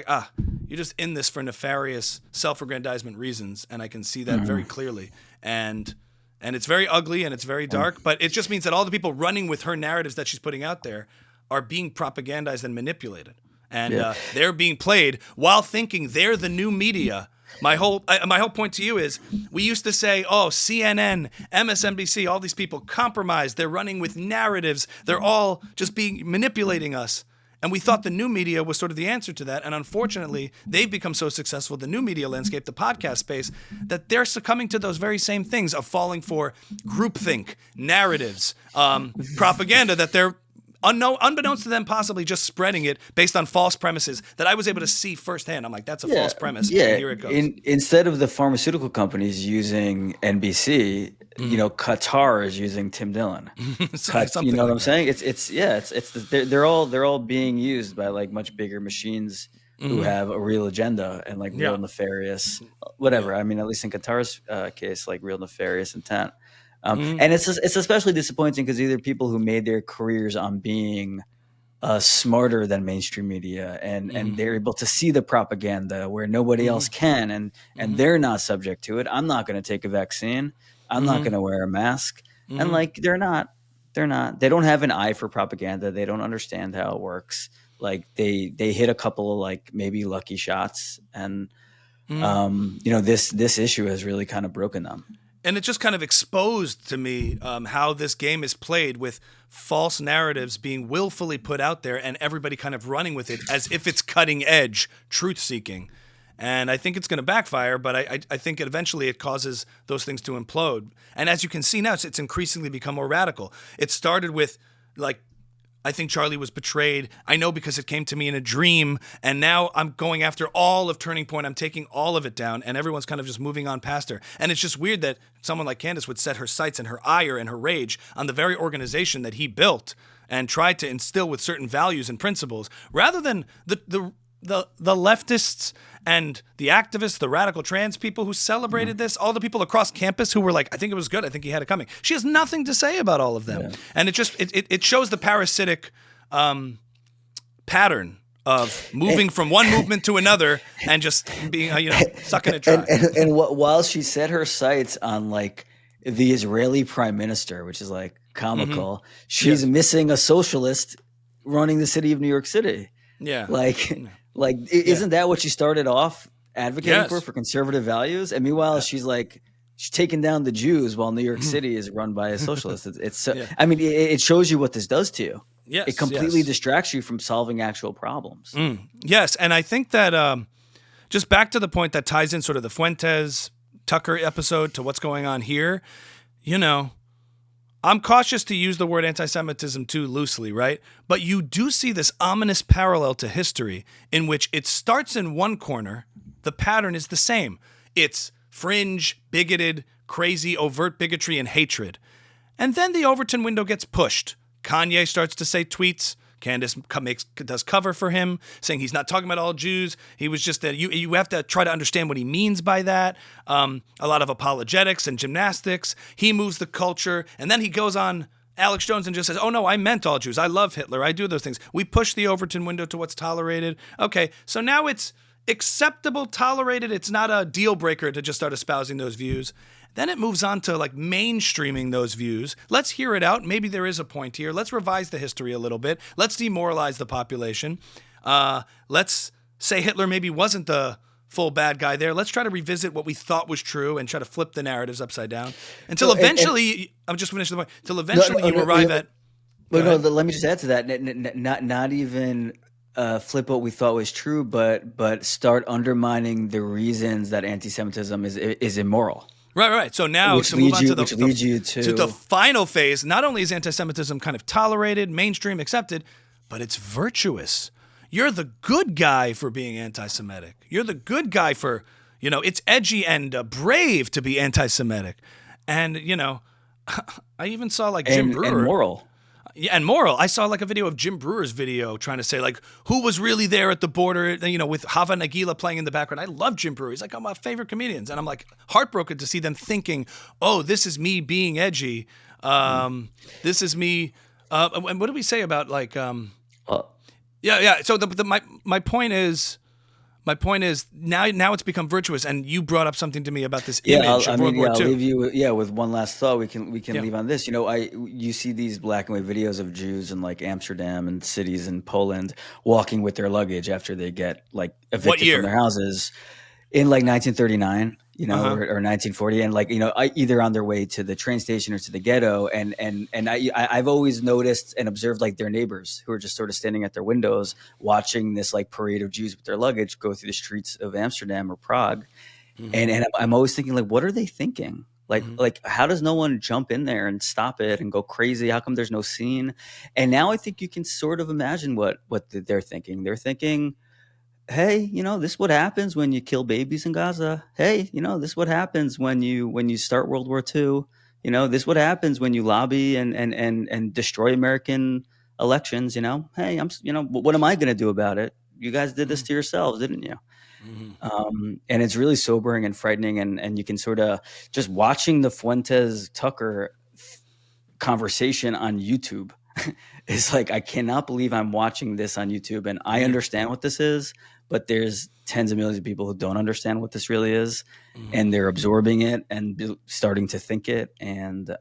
you're just in this for nefarious self-aggrandizement reasons. And I can see that very clearly. And it's very ugly and it's very dark, but it just means that all the people running with her narratives that she's putting out there are being propagandized and manipulated. And they're being played while thinking they're the new media. My whole point to you is, we used to say, CNN, MSNBC, all these people compromised. They're running with narratives. They're all just manipulating us. And we thought the new media was sort of the answer to that. And unfortunately, they've become so successful, the new media landscape, the podcast space, that they're succumbing to those very same things of falling for groupthink, narratives, propaganda, that they're unbeknownst to them possibly just spreading it based on false premises that I was able to see firsthand. I'm like, that's a false premise. Yeah, and here it goes. Instead of the pharmaceutical companies using NBC, Qatar is using Tim Dillon. You know what I'm saying? They're all being used by like much bigger machines who have a real agenda and like real nefarious whatever. I mean, at least in Qatar's case, like real nefarious intent. And it's especially disappointing because these are people who made their careers on being smarter than mainstream media, and they're able to see the propaganda where nobody else can, and they're not subject to it. I'm not going to take a vaccine. I'm not going to wear a mask. And like they don't have an eye for propaganda. They don't understand how it works. Like they hit a couple of like maybe lucky shots, and this issue has really kind of broken them. And it just kind of exposed to me how this game is played with false narratives being willfully put out there and everybody kind of running with it as if it's cutting edge truth seeking. And I think it's going to backfire, but I think eventually it causes those things to implode. And as you can see now, it's increasingly become more radical. It started with, like, I think Charlie was betrayed. I know because it came to me in a dream. And now I'm going after all of Turning Point. I'm taking all of it down. And everyone's kind of just moving on past her. And it's just weird that someone like Candace would set her sights and her ire and her rage on the very organization that he built and tried to instill with certain values and principles, rather than the leftists and the activists, the radical trans people who celebrated this, all the people across campus who were like, I think it was good, I think he had it coming. She has nothing to say about all of them. Yeah. And it just it shows the parasitic pattern of moving from one movement to another and just being, sucking it dry. And while she set her sights on like the Israeli prime minister, which is like comical, she's missing a socialist running the city of New York City. Yeah. Isn't that what she started off advocating for conservative values? And meanwhile, she's taking down the Jews while New York City is run by a socialist. It shows you what this does to you. Yes, it completely distracts you from solving actual problems. Yes, and I think that just back to the point that ties in sort of the Fuentes Tucker episode to what's going on here, I'm cautious to use the word anti-Semitism too loosely, right? But you do see this ominous parallel to history in which it starts in one corner, the pattern is the same. It's fringe, bigoted, crazy, overt bigotry and hatred. And then the Overton window gets pushed. Kanye starts to say tweets. Candace does cover for him, saying he's not talking about all Jews. He was just that you have to try to understand what he means by that. A lot of apologetics and gymnastics. He moves the culture, and then he goes on Alex Jones and just says, "Oh no, I meant all Jews. I love Hitler. I do those things." We push the Overton window to what's tolerated. Okay, so now it's acceptable, tolerated. It's not a deal breaker to just start espousing those views. Then it moves on to like mainstreaming those views. Let's hear it out. Maybe there is a point here. Let's revise the history a little bit. Let's demoralize the population. Let's say Hitler maybe wasn't the full bad guy there. Let's try to revisit what we thought was true and try to flip the narratives upside down until eventually, I'm just finishing the point, until eventually you arrive at. Let me just add to that. Not even flip what we thought was true, but start undermining the reasons that anti-Semitism is immoral. Right. So now to move on to the final phase, not only is anti-Semitism kind of tolerated, mainstream, accepted, but it's virtuous. You're the good guy for being anti-Semitic. You're the good guy for, it's edgy and brave to be anti-Semitic. And, I even saw like Jim Brewer. And moral. Yeah, and moral. I saw like a video of Jim Brewer's video trying to say like who was really there at the border, with Hava Nagila playing in the background. I love Jim Brewer. He's like one of my favorite comedians. And I'm like heartbroken to see them thinking, oh, this is me being edgy. This is me. And what do we say about like, yeah. So my point is now it's become virtuous, and you brought up something to me about this image of World War II. I'll leave you with one last thought. We can leave on this. You see these black and white videos of Jews in like Amsterdam and cities in Poland walking with their luggage after they get like evicted from their houses in like 1939. Or 1940, and like either on their way to the train station or to the ghetto, and I've always noticed and observed like their neighbors who are just sort of standing at their windows watching this like parade of Jews with their luggage go through the streets of Amsterdam or Prague, and I'm always thinking like, what are they thinking? Like how does no one jump in there and stop it and go crazy? How come there's no scene? And now I think you can sort of imagine what they're thinking. They're thinking, hey, this is what happens when you kill babies in Gaza. Hey, this is what happens when you start World War II. This is what happens when you lobby and destroy American elections. Hey, what am I going to do about it? You guys did this to yourselves, didn't you? And it's really sobering and frightening. And you can sort of just watching the Fuentes Tucker conversation on YouTube. It's like, I cannot believe I'm watching this on YouTube, and I understand what this is, but there's tens of millions of people who don't understand what this really is, and they're absorbing it and starting to think it, and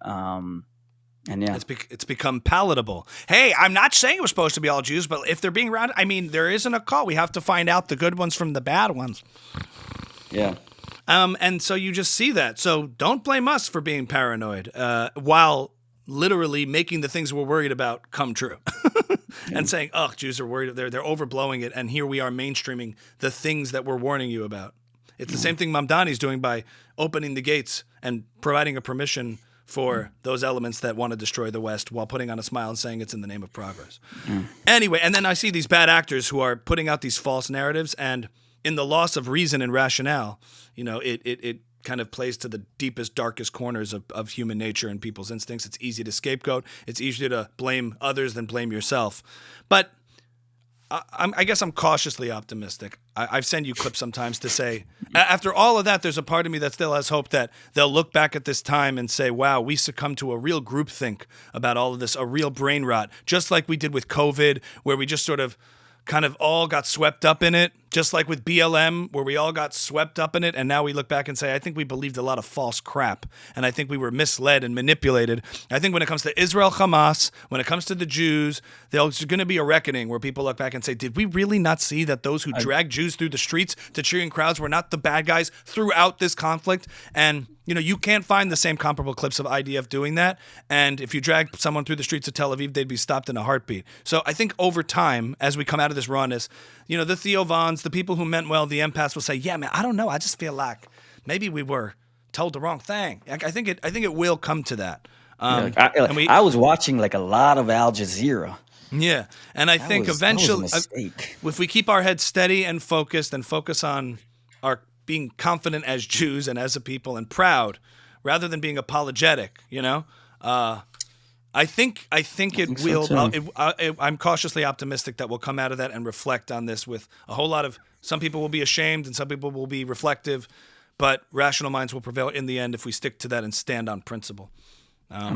yeah, it's become palatable. Hey, I'm not saying it was supposed to be all Jews, but if they're being around, there isn't a call. We have to find out the good ones from the bad ones. Yeah. And so you just see that. So don't blame us for being paranoid while literally making the things we're worried about come true. And saying, oh, Jews are worried. They're overblowing it. And here we are mainstreaming the things that we're warning you about. It's the same thing Mamdani's doing by opening the gates and providing a permission for those elements that want to destroy the West while putting on a smile and saying it's in the name of progress. Anyway, and then I see these bad actors who are putting out these false narratives, and in the loss of reason and rationale, it kind of plays to the deepest, darkest corners of human nature and people's instincts. It's easy to scapegoat. It's easier to blame others than blame yourself. But I guess I'm cautiously optimistic. I've sent you clips sometimes to say, after all of that, there's a part of me that still has hope that they'll look back at this time and say, wow, we succumbed to a real groupthink about all of this, a real brain rot, just like we did with COVID, where we just sort of kind of all got swept up in it, just like with BLM, where we all got swept up in it, and now we look back and say, I think we believed a lot of false crap, and I think we were misled and manipulated. I think when it comes to Israel, Hamas, when it comes to the Jews, there's going to be a reckoning where people look back and say, did we really not see that those who dragged Jews through the streets to cheering crowds were not the bad guys throughout this conflict? And you can't find the same comparable clips of IDF doing that. And if you drag someone through the streets of Tel Aviv, they'd be stopped in a heartbeat. So I think over time, as we come out of this rawness, the Theo Vons, the people who meant well, the empaths will say, yeah, man, I don't know. I just feel like maybe we were told the wrong thing. I think it will come to that. I was watching like a lot of Al Jazeera. Yeah. And I think eventually, if we keep our heads steady and focused and focus on our being confident as Jews and as a people and proud, rather than being apologetic, I think it will. I'm cautiously optimistic that we'll come out of that and reflect on this with a whole lot of. Some people will be ashamed and some people will be reflective, but rational minds will prevail in the end if we stick to that and stand on principle.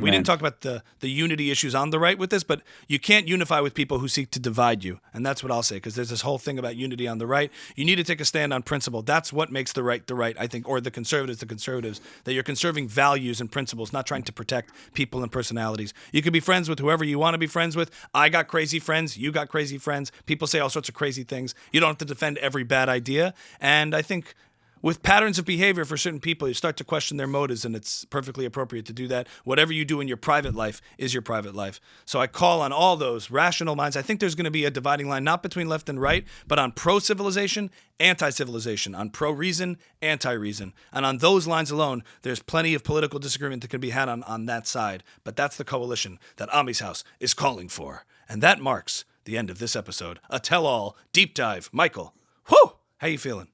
We didn't talk about the unity issues on the right with this, but you can't unify with people who seek to divide you. And that's what I'll say, because there's this whole thing about unity on the right. You need to take a stand on principle. That's what makes the right, I think, or the conservatives, that you're conserving values and principles, not trying to protect people and personalities. You can be friends with whoever you want to be friends with. I got crazy friends. You got crazy friends. People say all sorts of crazy things. You don't have to defend every bad idea. And I think with patterns of behavior for certain people, you start to question their motives, and it's perfectly appropriate to do that. Whatever you do in your private life is your private life. So I call on all those rational minds. I think there's going to be a dividing line, not between left and right, but on pro-civilization, anti-civilization, on pro-reason, anti-reason. And on those lines alone, there's plenty of political disagreement that can be had on that side. But that's the coalition that Ami's House is calling for. And that marks the end of this episode. A tell-all deep dive. Michael, whew, how you feeling?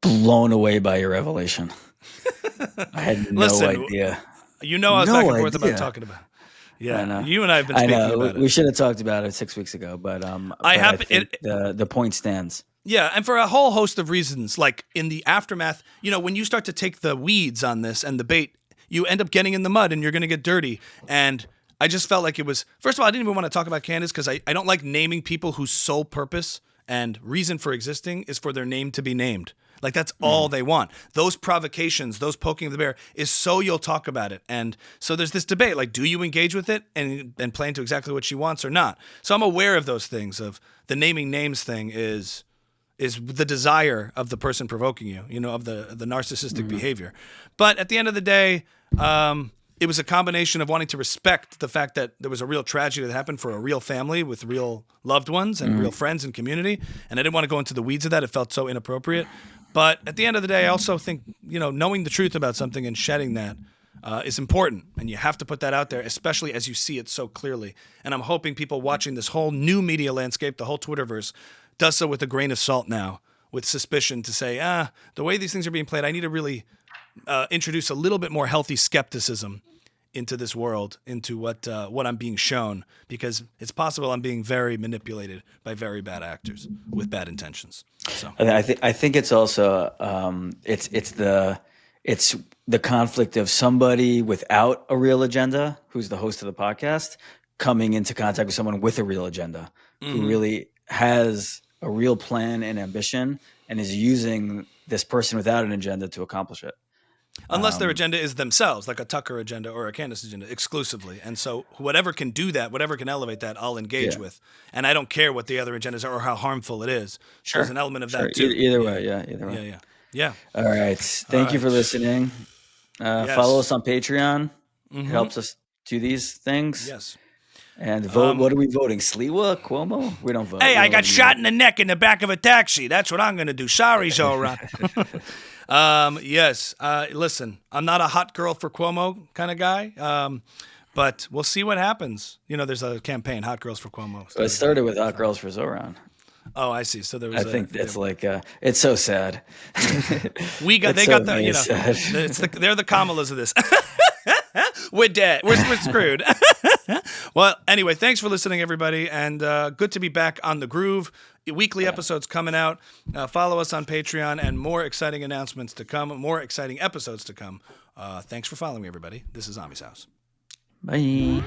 Blown away by your revelation. I had no idea. I was back and forth about talking about it. Yeah, you and I have been speaking about it. We should have talked about it 6 weeks ago, but I think the point stands. Yeah, and for a whole host of reasons, like in the aftermath, when you start to take the weeds on this and the bait, you end up getting in the mud and you're going to get dirty. And I just felt like it was, first of all, I didn't even want to talk about Candace because I don't like naming people whose sole purpose and reason for existing is for their name to be named. Like, that's all they want. Those provocations, those poking of the bear is so you'll talk about it. And so there's this debate, like, do you engage with it and play into exactly what she wants or not? So I'm aware of those things, of the naming names thing is the desire of the person provoking you, of the narcissistic behavior. But at the end of the day, it was a combination of wanting to respect the fact that there was a real tragedy that happened for a real family with real loved ones and real friends and community. And I didn't want to go into the weeds of that. It felt so inappropriate. But at the end of the day, I also think, knowing the truth about something and shedding that is important. And you have to put that out there, especially as you see it so clearly. And I'm hoping people watching this whole new media landscape, the whole Twitterverse, does so with a grain of salt now, with suspicion to say, the way these things are being played, I need to really introduce a little bit more healthy skepticism into this world, into what I'm being shown, because it's possible I'm being very manipulated by very bad actors with bad intentions. So I think it's also it's the conflict of somebody without a real agenda, who's the host of the podcast, coming into contact with someone with a real agenda, who really has a real plan and ambition, and is using this person without an agenda to accomplish it. Unless their agenda is themselves, like a Tucker agenda or a Candace agenda, exclusively. And so whatever can do that, whatever can elevate that, I'll engage with. And I don't care what the other agendas are or how harmful it is. Sure. There's an element of that too. Either way, yeah. Either way. Yeah. Yeah. All right. Thank you for listening. Yes. Follow us on Patreon. It helps us do these things. Yes. And vote. What are we voting? Sliwa? Cuomo? We don't vote. Hey, We I don't got vote. shot in the neck in the back of a taxi. That's what I'm going to do. Sorry, Zohran. Yes. Listen, I'm not a hot girl for Cuomo kind of guy, but we'll see what happens. You know, there's a campaign, Hot Girls for Cuomo. It started with Hot Girls for Zohran. Oh, I see. So there was. I think that's like it's so sad. We got. They got the. You know, they're the Kamalas of this. We're dead. We're screwed. Well, anyway, thanks for listening, everybody, and good to be back on the groove. Weekly episodes coming out. Follow us on Patreon, and more exciting announcements to come. More exciting episodes to come. Thanks for following me, everybody. This is Ami's House. Bye.